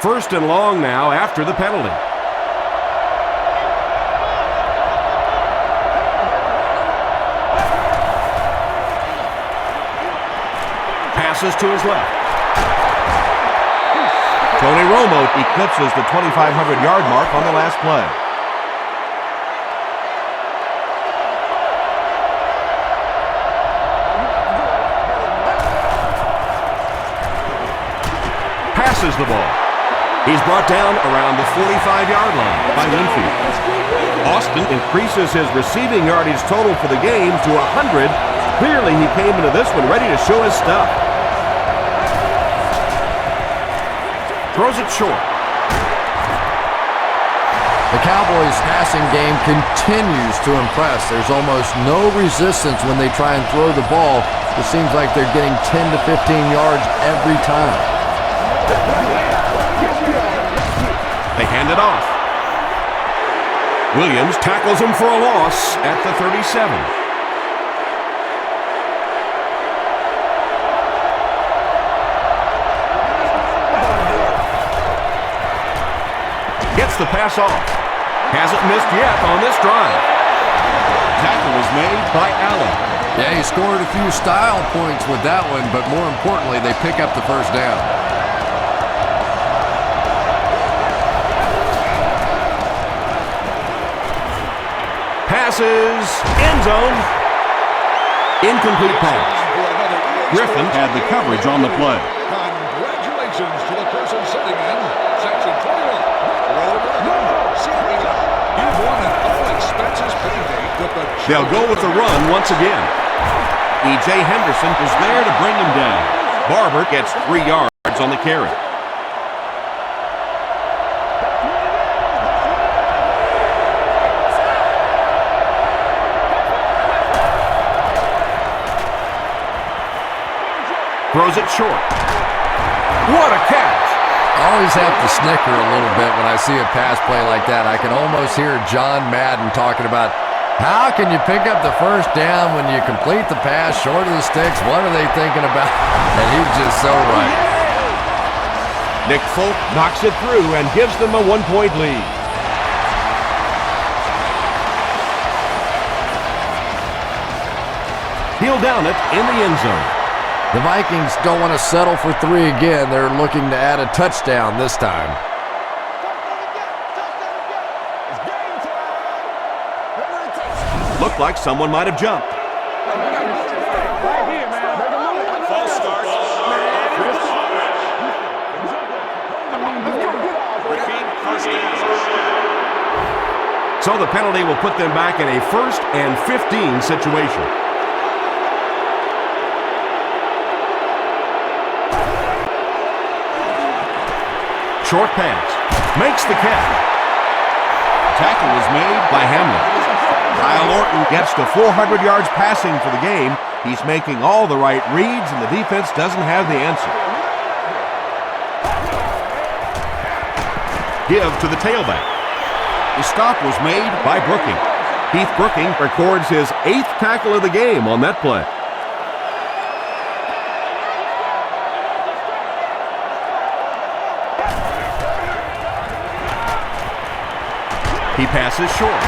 First and long now after the penalty. Passes to his left. Tony Romo eclipses the 2,500-yard mark on the last play. Passes the ball. He's brought down around the 45-yard line by Winfield. Austin increases his receiving yardage total for the game to 100. Clearly, he came into this one ready to show his stuff. Throws it short. The Cowboys' passing game continues to impress. There's almost no resistance when they try and throw the ball. It seems like they're getting 10 to 15 yards every time. They hand it off. Williams tackles him for a loss at the 37. Gets the pass off. Hasn't missed yet on this drive. Tackle was made by Allen. Yeah, he scored a few style points with that one, but more importantly, they pick up the first down. Passes, end zone. Incomplete pass. Griffin had the coverage on the play. Congratulations to the person sitting in section 21. You've won an all-expenses paid date with the... They'll go with the run once again. E.J. Henderson is there to bring him down. Barber gets 3 yards on the carry. Throws it short. What a catch! I always have to snicker a little bit when I see a pass play like that. I can almost hear John Madden talking about how can you pick up the first down when you complete the pass short of the sticks? What are they thinking about? And he's just so right. Nick Folk knocks it through and gives them a 1-point lead. He'll down it in the end zone. The Vikings don't want to settle for 3 again. They're looking to add a touchdown this time. Looked like someone might have jumped. False start. Repeat, first down. So the penalty will put them back in a 1st and 15 situation. Short pass. Makes the catch. Tackle was made by Hamlin. Kyle Orton gets to 400 yards passing for the game. He's making all the right reads, and the defense doesn't have the answer. Give to the tailback. The stop was made by Brooking. Keith Brooking records his 8th tackle of the game on that play. He passes short.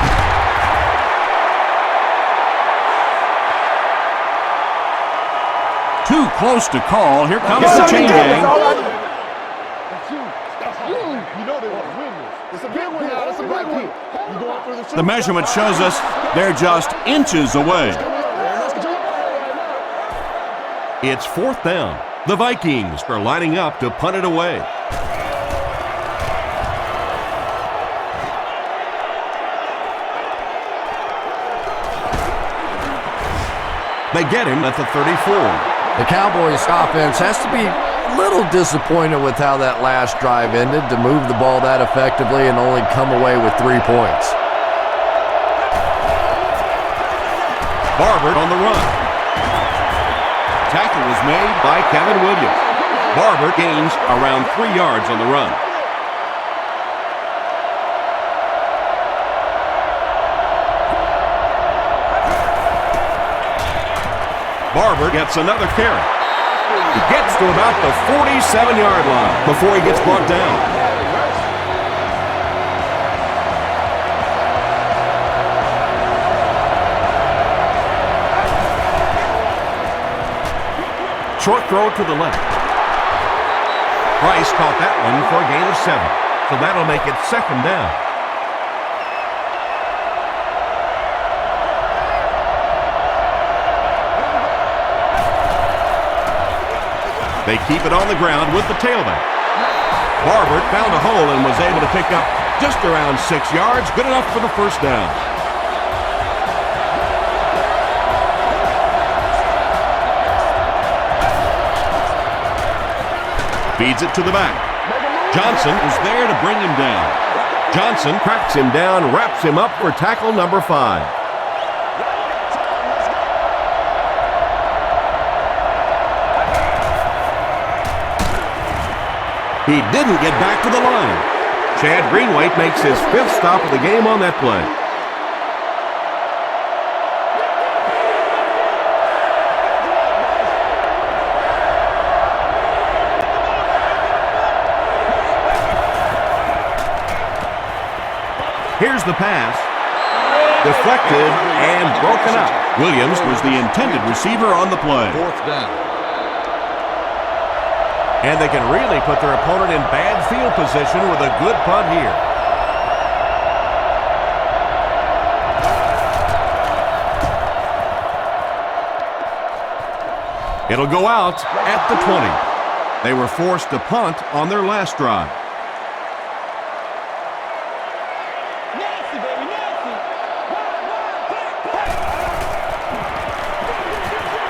Too close to call. Here comes the chain gang. The measurement shows us they're just inches away. It's 4th down. The Vikings are lining up to punt it away. They get him at the 34. The Cowboys offense has to be a little disappointed with how that last drive ended to move the ball that effectively and only come away with 3 points. Barber on the run. Tackle was made by Kevin Williams. Barber gains around 3 yards on the run. Barber gets another carry. He gets to about the 47-yard line before he gets brought down. Short throw to the left. Price caught that one for a gain of 7. So that'll make it 2nd down. They keep it on the ground with the tailback. Barber found a hole and was able to pick up just around 6 yards. Good enough for the 1st down. Feeds it to the back. Johnson was there to bring him down. Johnson cracks him down, wraps him up for tackle number 5. He didn't get back to the line. Chad Greenway makes his 5th stop of the game on that play. Here's the pass. Deflected and broken up. Williams was the intended receiver on the play. 4th down. And they can really put their opponent in bad field position with a good punt here. It'll go out at the 20. They were forced to punt on their last drive.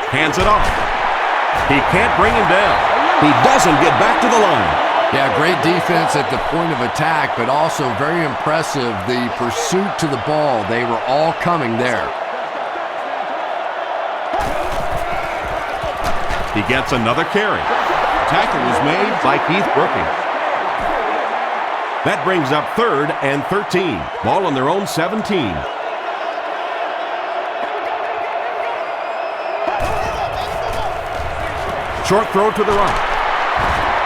Hands it off. He can't bring him down. He doesn't get back to the line. Yeah, great defense at the point of attack, but also very impressive the pursuit to the ball. They were all coming there. He gets another carry. Tackle was made by Keith Brookings. That brings up 3rd and 13. Ball on their own 17. Short throw to the right.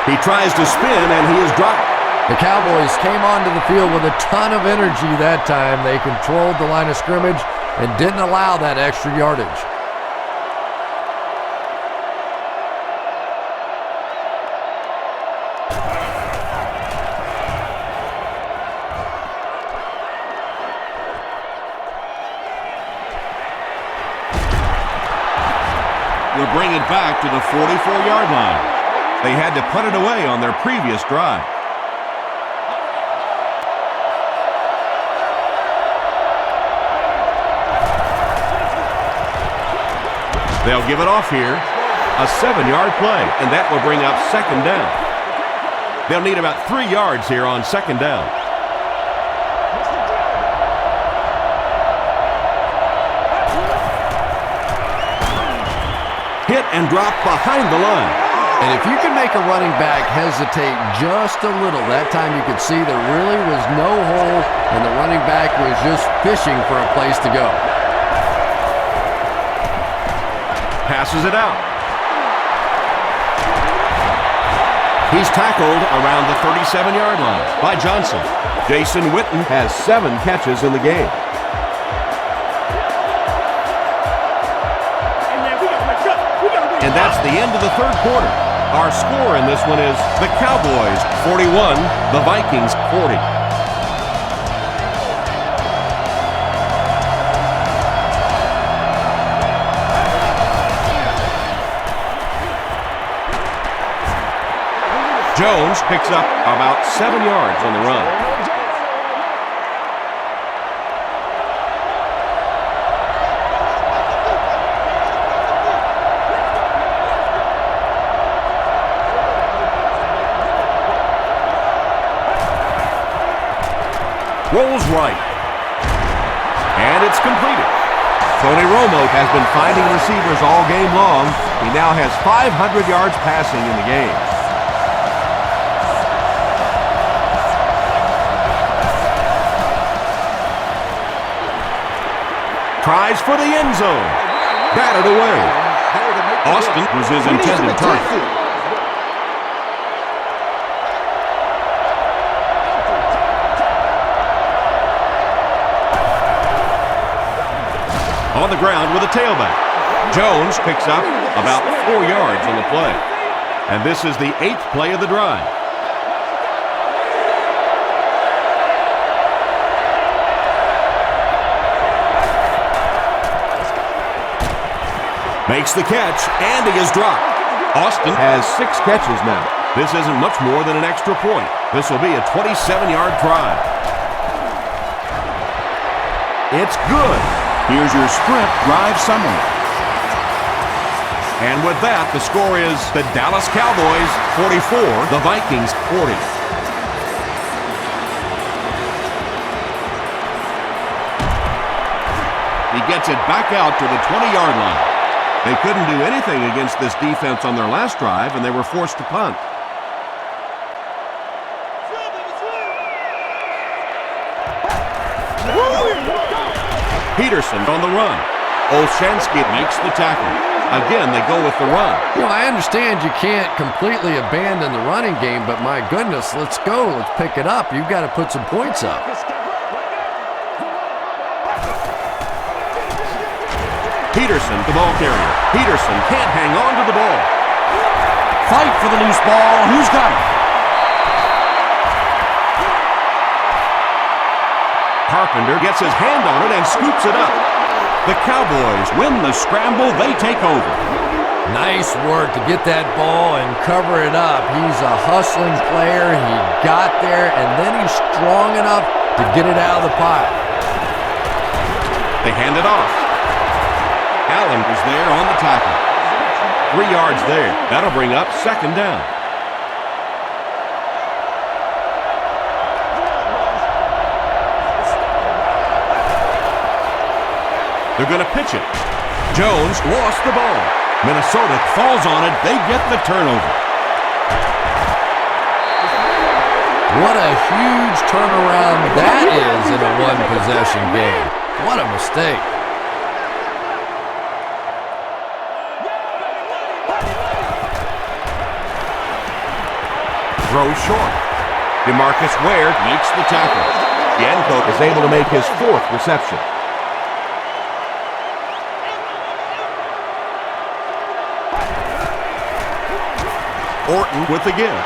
He tries to spin, and he is dropped. The Cowboys came onto the field with a ton of energy that time. They controlled the line of scrimmage and didn't allow that extra yardage. Will bring it back to the 44-yard line. They had to punt it away on their previous drive. They'll give it off here. A 7-yard play, and that will bring up 2nd down. They'll need about 3 yards here on 2nd down. Hit and drop behind the line. And if you can make a running back hesitate just a little, that time you could see there really was no hole and the running back was just fishing for a place to go. Passes it out. He's tackled around the 37-yard line by Johnson. Jason Witten has 7 catches in the game. And that's the end of the 3rd quarter. Our score in this one is the Cowboys 41, the Vikings 40. Jones picks up about 7 yards on the run. Rolls right. And it's completed. Tony Romo has been finding receivers all game long. He now has 500 yards passing in the game. Tries for the end zone. Batted away. Austin was his intended target. On the ground with a tailback. Jones picks up about 4 yards on the play. And this is the 8th play of the drive. Makes the catch, and he is dropped. Austin has 6 catches now. This isn't much more than an extra point. This will be a 27-yard drive. It's good. Here's your sprint drive summary. And with that, the score is the Dallas Cowboys 44, the Vikings 40. He gets it back out to the 20-yard line. They couldn't do anything against this defense on their last drive, and they were forced to punt. Peterson on the run. Olshansky makes the tackle. Again, they go with the run. You know, I understand you can't completely abandon the running game, but my goodness, let's go. Let's pick it up. You've got to put some points up. Peterson, the ball carrier. Peterson can't hang on to the ball. Fight for the loose ball. Who's got it? Carpenter gets his hand on it and scoops it up. The Cowboys win the scramble. They take over. Nice work to get that ball and cover it up. He's a hustling player. He got there, and then he's strong enough to get it out of the pile. They hand it off. Allen was there on the tackle. 3 yards there. That'll bring up 2nd down. They're going to pitch it. Jones lost the ball. Minnesota falls on it. They get the turnover. What a huge turnaround that is in a one-possession game. What a mistake. Throw short. DeMarcus Ware makes the tackle. Yanko is able to make his 4th reception. Orton with the give.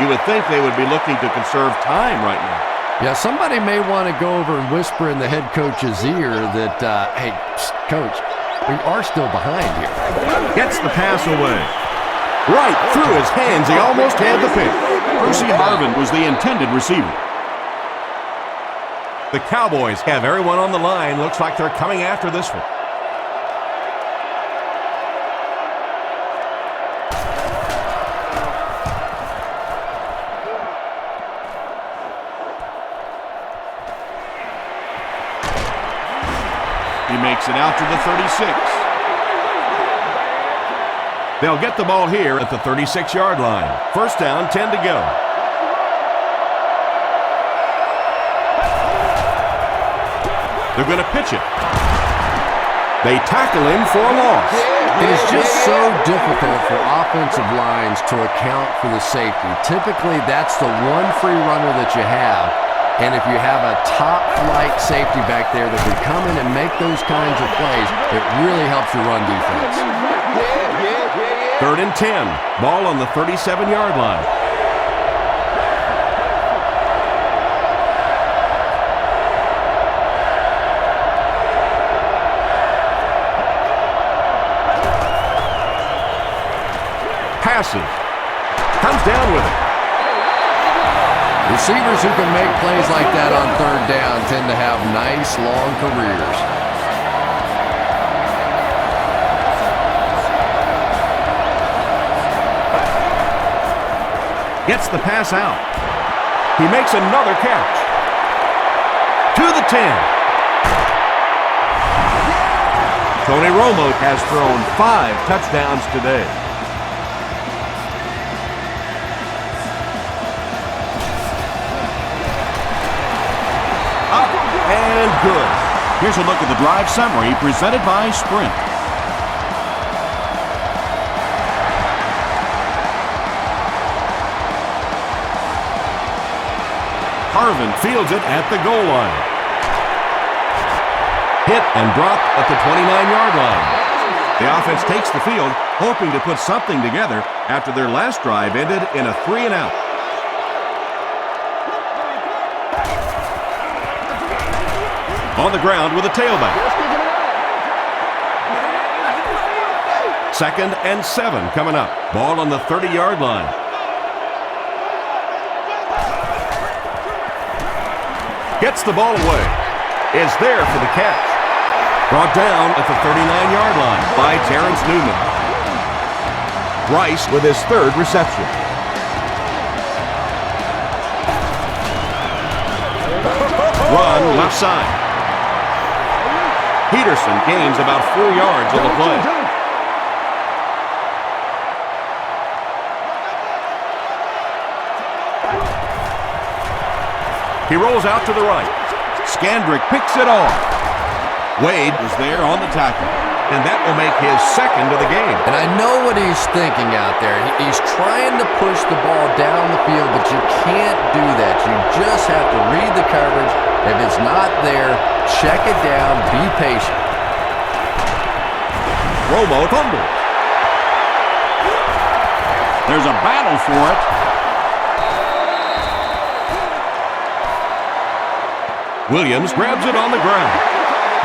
You would think they would be looking to conserve time right now. Yeah, somebody may want to go over and whisper in the head coach's ear that, hey, coach, we are still behind here. Gets the pass away. Right through his hands. He almost had the pick. Percy Harvin was the intended receiver. The Cowboys have everyone on the line. Looks like they're coming after this one. He makes it out to the 36. They'll get the ball here at the 36-yard line. 1st down, 10 to go. They're going to pitch it. They tackle him for a loss. It is just so difficult for offensive lines to account for the safety. Typically, that's the one free runner that you have. And if you have a top-flight safety back there that can come in and make those kinds of plays, it really helps your run defense. 3rd and 10. Ball on the 37-yard line. Passes. Comes down with it. Receivers who can make plays like that on 3rd down tend to have nice, long careers. Gets the pass out. He makes another catch. To the 10. Tony Romo has thrown 5 touchdowns today. And good. Here's a look at the drive summary presented by Sprint. Harvin fields it at the goal line. Hit and dropped at the 29-yard line. The offense takes the field, hoping to put something together after their last drive ended in a 3-and-out. On the ground with a tailback. 2nd and 7 coming up. Ball on the 30-yard line. Gets the ball away. Is there for the catch. Brought down at the 39-yard line by Terrence Newman. Rice with his 3rd reception. Run left side. Peterson gains about 4 yards on the play. He rolls out to the right. Scandrick picks it off. Wade is there on the tackle, and that will make his 2nd of the game. And I know what he's thinking out there. He's trying to push the ball down the field, but you can't do that. You just have to read the coverage. If it's not there, check it down, be patient. Romo fumbles. There's a battle for it. Williams grabs it on the ground.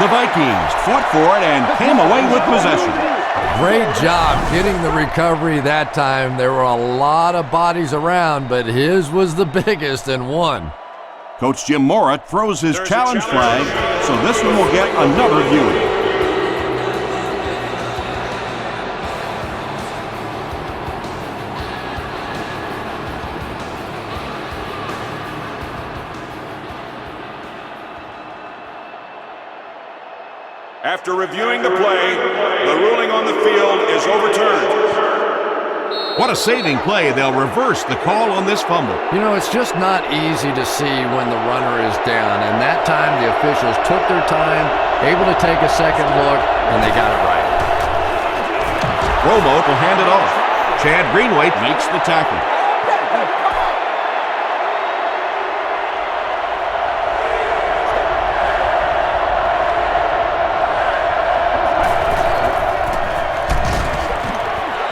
The Vikings fought for it and came away with possession. Great job getting the recovery that time. There were a lot of bodies around, but his was the biggest and won. Coach Jim Mora throws his challenge flag, so this one will get another viewing. After reviewing the play, the ruling on the field is overturned. What a saving play. They'll reverse the call on this fumble. You know, it's just not easy to see when the runner is down, and that time the officials took their time, able to take a second look, and they got it right. Romo will hand it off. Chad Greenway makes the tackle.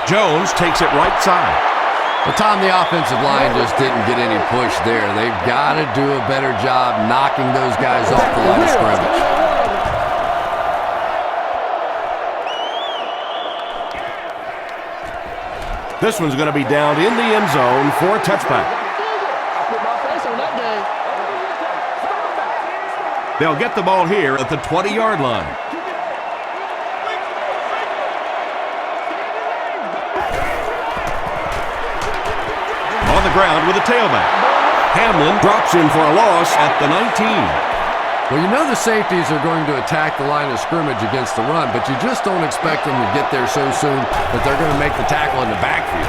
Jones takes it right side. But Tom, the offensive line just didn't get any push there. They've got to do a better job knocking those guys off the line of scrimmage. This one's going to be down in the end zone for a touchback. They'll get the ball here at the 20-yard line. Ground with a tailback. Hamlin drops in for a loss at the 19. Well, you know the safeties are going to attack the line of scrimmage against the run, but you just don't expect them to get there so soon that they're going to make the tackle in the backfield.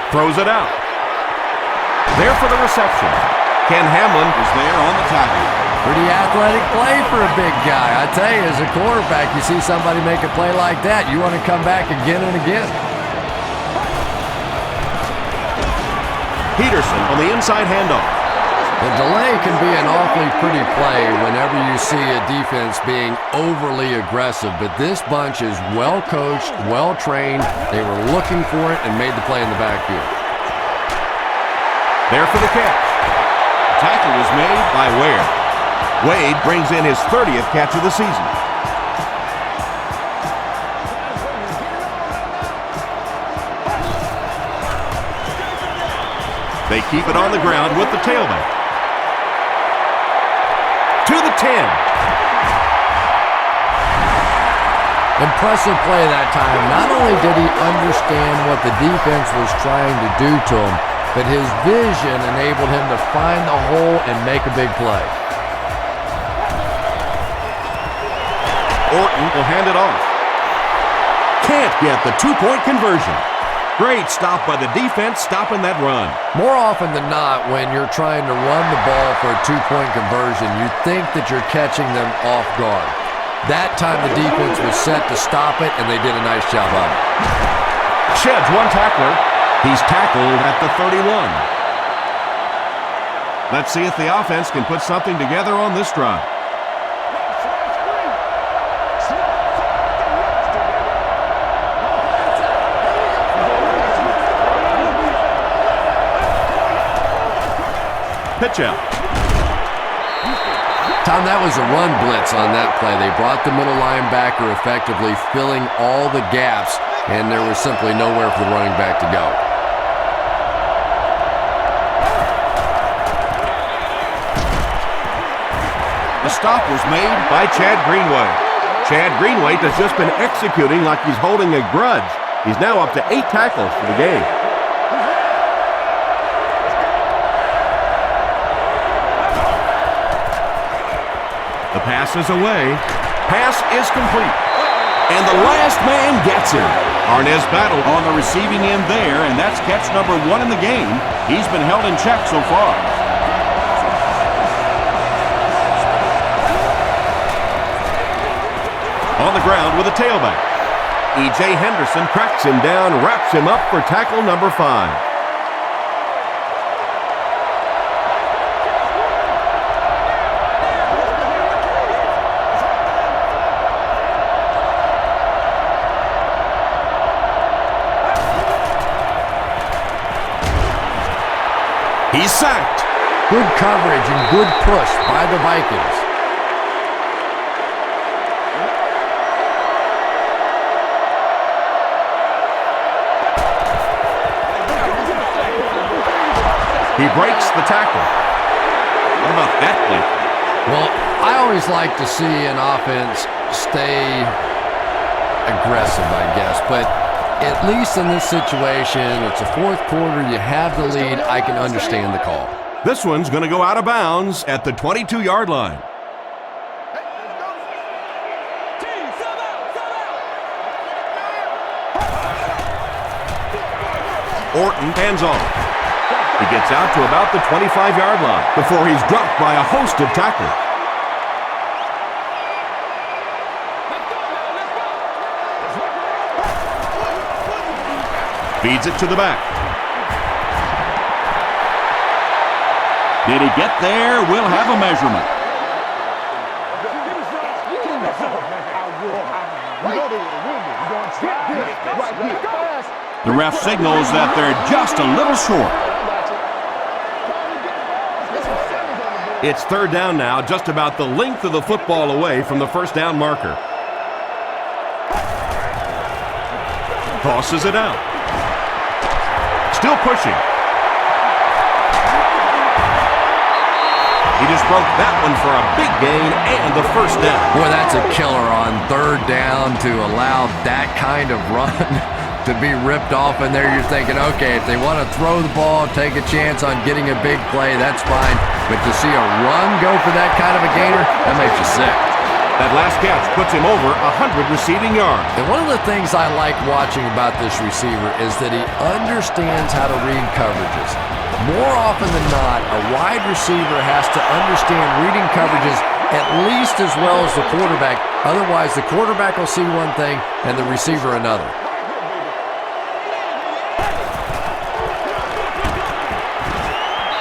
Throws it out. There for the reception. Ken Hamlin is there on the tackle. Pretty athletic play for a big guy. I tell you, as a quarterback, you see somebody make a play like that, you want to come back again and again. Peterson on the inside handoff. The delay can be an awfully pretty play whenever you see a defense being overly aggressive, but this bunch is well coached, well trained. They were looking for it and made the play in the backfield. There for the catch. The tackle was made by Ware. Wade brings in his 30th catch of the season. They keep it on the ground with the tailback. To the 10. Impressive play that time. Not only did he understand what the defense was trying to do to him, but his vision enabled him to find the hole and make a big play. Orton will hand it off. Can't get the two-point conversion. Great stop by the defense, stopping that run. More often than not, when you're trying to run the ball for a two-point conversion, you think that you're catching them off guard. That time the defense was set to stop it, and they did a nice job on it. Sheds one tackler. He's tackled at the 31. Let's see if the offense can put something together on this drive. Pitch out. Tom, that was a run blitz on that play. They brought the middle linebacker effectively filling all the gaps, and there was simply nowhere for the running back to go. The stop was made by Chad Greenway. Chad Greenway has just been executing like he's holding a grudge. He's now up to 8 tackles for the game. The pass is away. Pass is complete. And the last man gets it. Arnaz battled on the receiving end there, and that's catch number 1 in the game. He's been held in check so far. On the ground with a tailback. E.J. Henderson tracks him down, wraps him up for tackle number 5. He's sacked. Good coverage and good push by the Vikings. He breaks the tackle. What about that play? Well, I always like to see an offense stay aggressive, I guess, but at least in this situation, it's a fourth quarter, you have the lead, I can understand the call. This one's going to go out of bounds at the 22-yard line. Orton hands off. He gets out to about the 25-yard line before he's dropped by a host of tacklers. Feeds it to the back. Did he get there? We'll have a measurement. The ref signals that they're just a little short. It's third down now, just about the length of the football away from the first down marker. Tosses it out. Still pushing. He just broke that one for a big gain and the first down. Boy, that's a killer on third down to allow that kind of run to be ripped off in there. You're thinking, okay, if they want to throw the ball, take a chance on getting a big play, that's fine. But to see a run go for that kind of a gainer, that makes you sick. That last catch puts him over 100 receiving yards. And one of the things I like watching about this receiver is that he understands how to read coverages. More often than not, a wide receiver has to understand reading coverages at least as well as the quarterback. Otherwise, the quarterback will see one thing and the receiver another.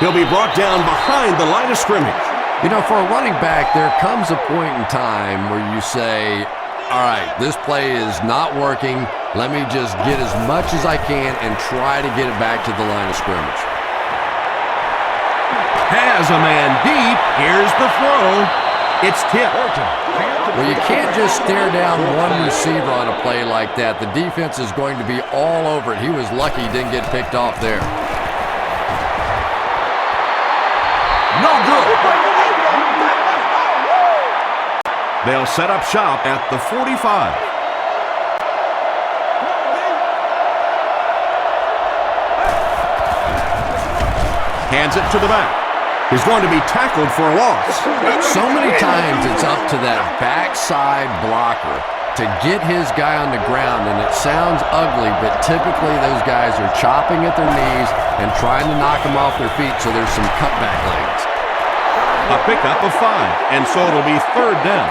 He'll be brought down behind the line of scrimmage. You know, for a running back, there comes a point in time where you say, all right, this play is not working. Let me just get as much as I can and try to get it back to the line of scrimmage. Has a man deep. Here's the throw. It's tipped. Well, you can't just stare down one receiver on a play like that. The defense is going to be all over it. He was lucky he didn't get picked off there. No good. They'll set up shop at the 45. Hands it to the back. He's going to be tackled for a loss. So many times it's up to that backside blocker to get his guy on the ground, and it sounds ugly, but typically those guys are chopping at their knees and trying to knock them off their feet, so there's some cutback lanes. A pickup of 5, and so it'll be third down.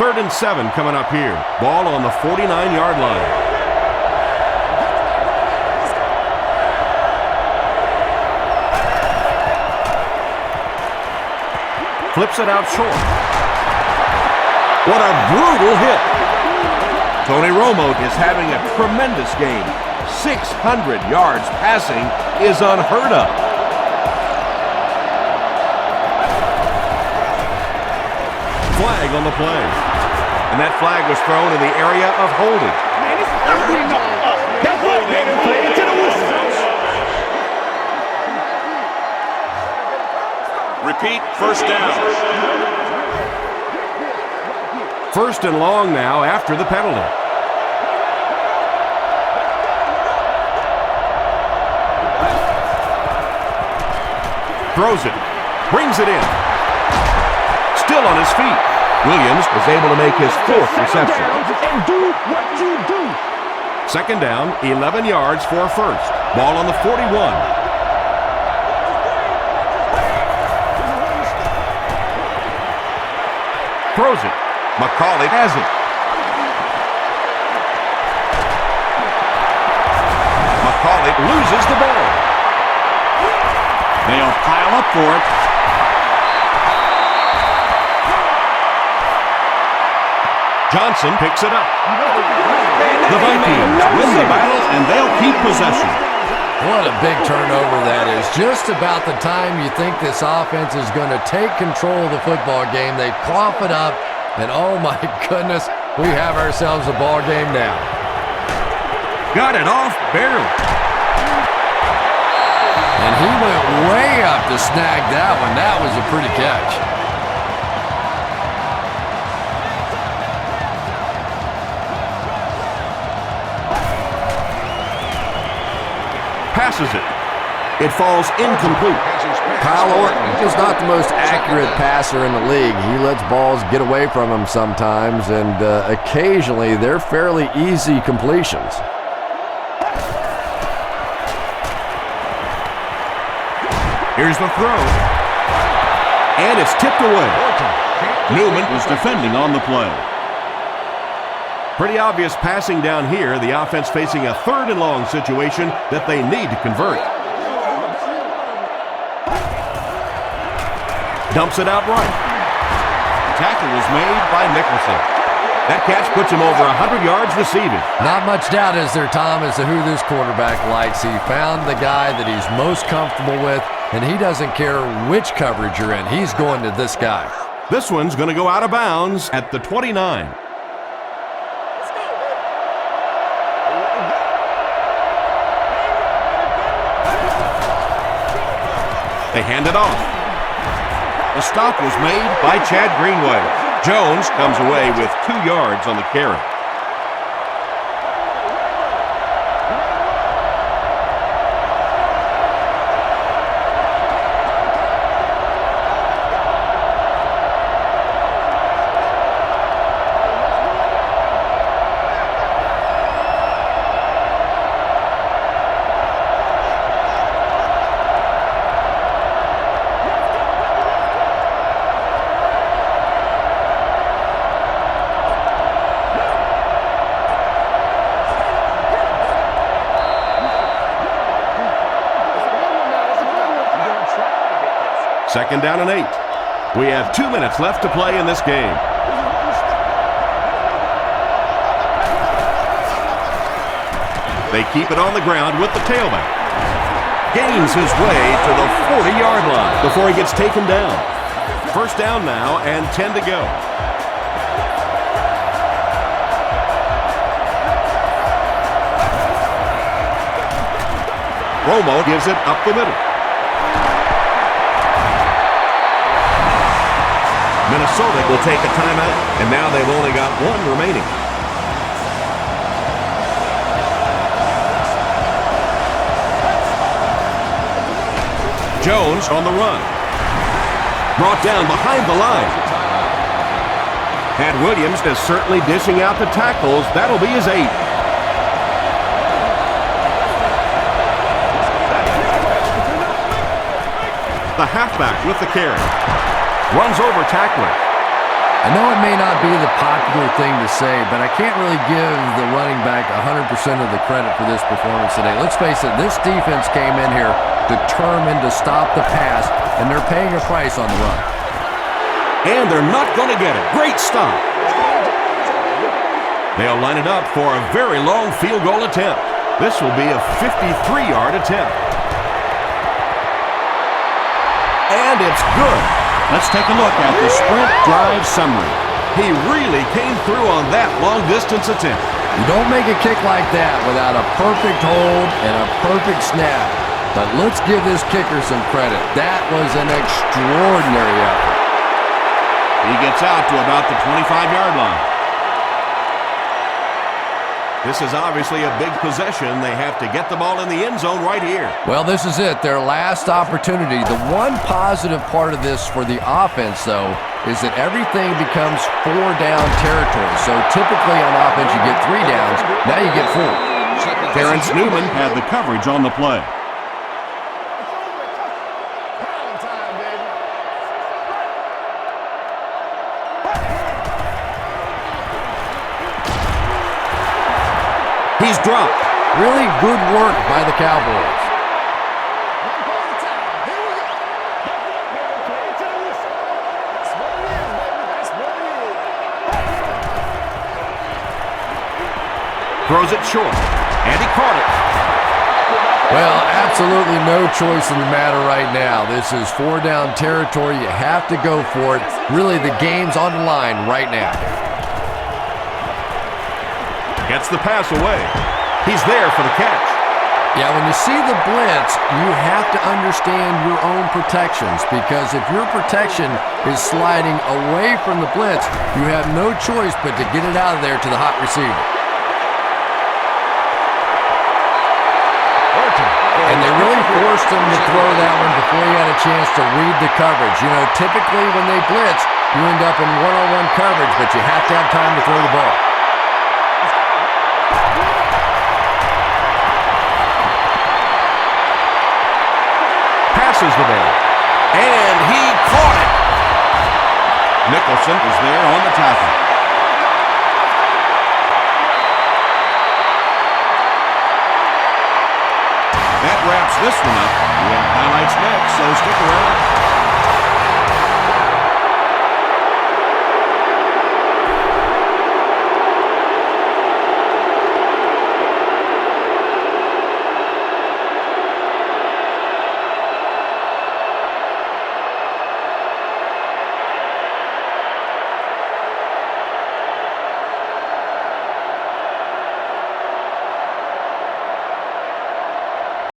3rd and 7 coming up here. Ball on the 49-yard line. Flips it out short. What a brutal hit. Tony Romo is having a tremendous game. 600 yards passing is unheard of. Flag on the play. And that flag was thrown in the area of holding. Repeat, first down. First and long now after the penalty. Throws it. Brings it in. Still on his feet. Williams is able to make his fourth reception. And do what you do. Second down, 11 yards for a first. Ball on the 41. Throws it. McCauley has it. McCauley loses the ball. They'll pile up for it. Johnson picks it up. The Vikings win the battle, and they'll keep possession. What a big turnover that is. Just about the time you think this offense is going to take control of the football game, they cough it up, and oh my goodness, we have ourselves a ball game now. Got it off barely. And he went way up to snag that one. That was a pretty catch. Passes it. It falls incomplete. Kyle Orton is not the most accurate passer in the league. He lets balls get away from him sometimes, and occasionally they're fairly easy completions. Here's the throw. And it's tipped away. Newman was defending on the play. Pretty obvious passing down here. The offense facing a third and long situation that they need to convert. Dumps it out right. Tackle was made by Nicholson. That catch puts him over 100 yards receiving. Not much doubt, is there, Tom, as to who this quarterback likes. He found the guy that he's most comfortable with, and he doesn't care which coverage you're in. He's going to this guy. This one's going to go out of bounds at the 29. They hand it off. The stop was made by Chad Greenway. Jones comes away with 2 yards on the carry. Second down and 8. We have 2 minutes left to play in this game. They keep it on the ground with the tailback. Gains his way to the 40-yard line before he gets taken down. First down now and 10 to go. Romo gives it up the middle. Minnesota will take a timeout, and now they've only got 1 remaining. Jones on the run. Brought down behind the line. And Williams is certainly dishing out the tackles. That'll be his 8th. The halfback with the carry. Runs over tackler. I know it may not be the popular thing to say, but I can't really give the running back 100% of the credit for this performance today. Let's face it, this defense came in here determined to stop the pass, and they're paying a price on the run. And they're not going to get it. Great stop. They'll line it up for a very long field goal attempt. This will be a 53-yard attempt. And it's good. Let's take a look at the sprint drive summary. He really came through on that long-distance attempt. You don't make a kick like that without a perfect hold and a perfect snap. But let's give this kicker some credit. That was an extraordinary effort. He gets out to about the 25-yard line. This is obviously a big possession. They have to get the ball in the end zone right here. Well, this is it, their last opportunity. The one positive part of this for the offense, though, is that everything becomes 4-down territory. So typically on offense you get 3 downs, now you get 4. Terrence Newman had the coverage on the play. He's dropped. Really good work by the Cowboys. Throws it short, and he caught it. Well, absolutely no choice in the matter right now. This is 4-down territory. You have to go for it. Really, the game's on the line right now. Gets the pass away. He's there for the catch. Yeah, when you see the blitz, you have to understand your own protections, because if your protection is sliding away from the blitz, you have no choice but to get it out of there to the hot receiver. And they really forced him to throw that one before he had a chance to read the coverage. You know, typically when they blitz, you end up in one-on-one coverage, but you have to have time to throw the ball. Passes the ball, and he caught it. Nicholson is there on the tackle. That wraps this one up. We have highlights next, so stick around.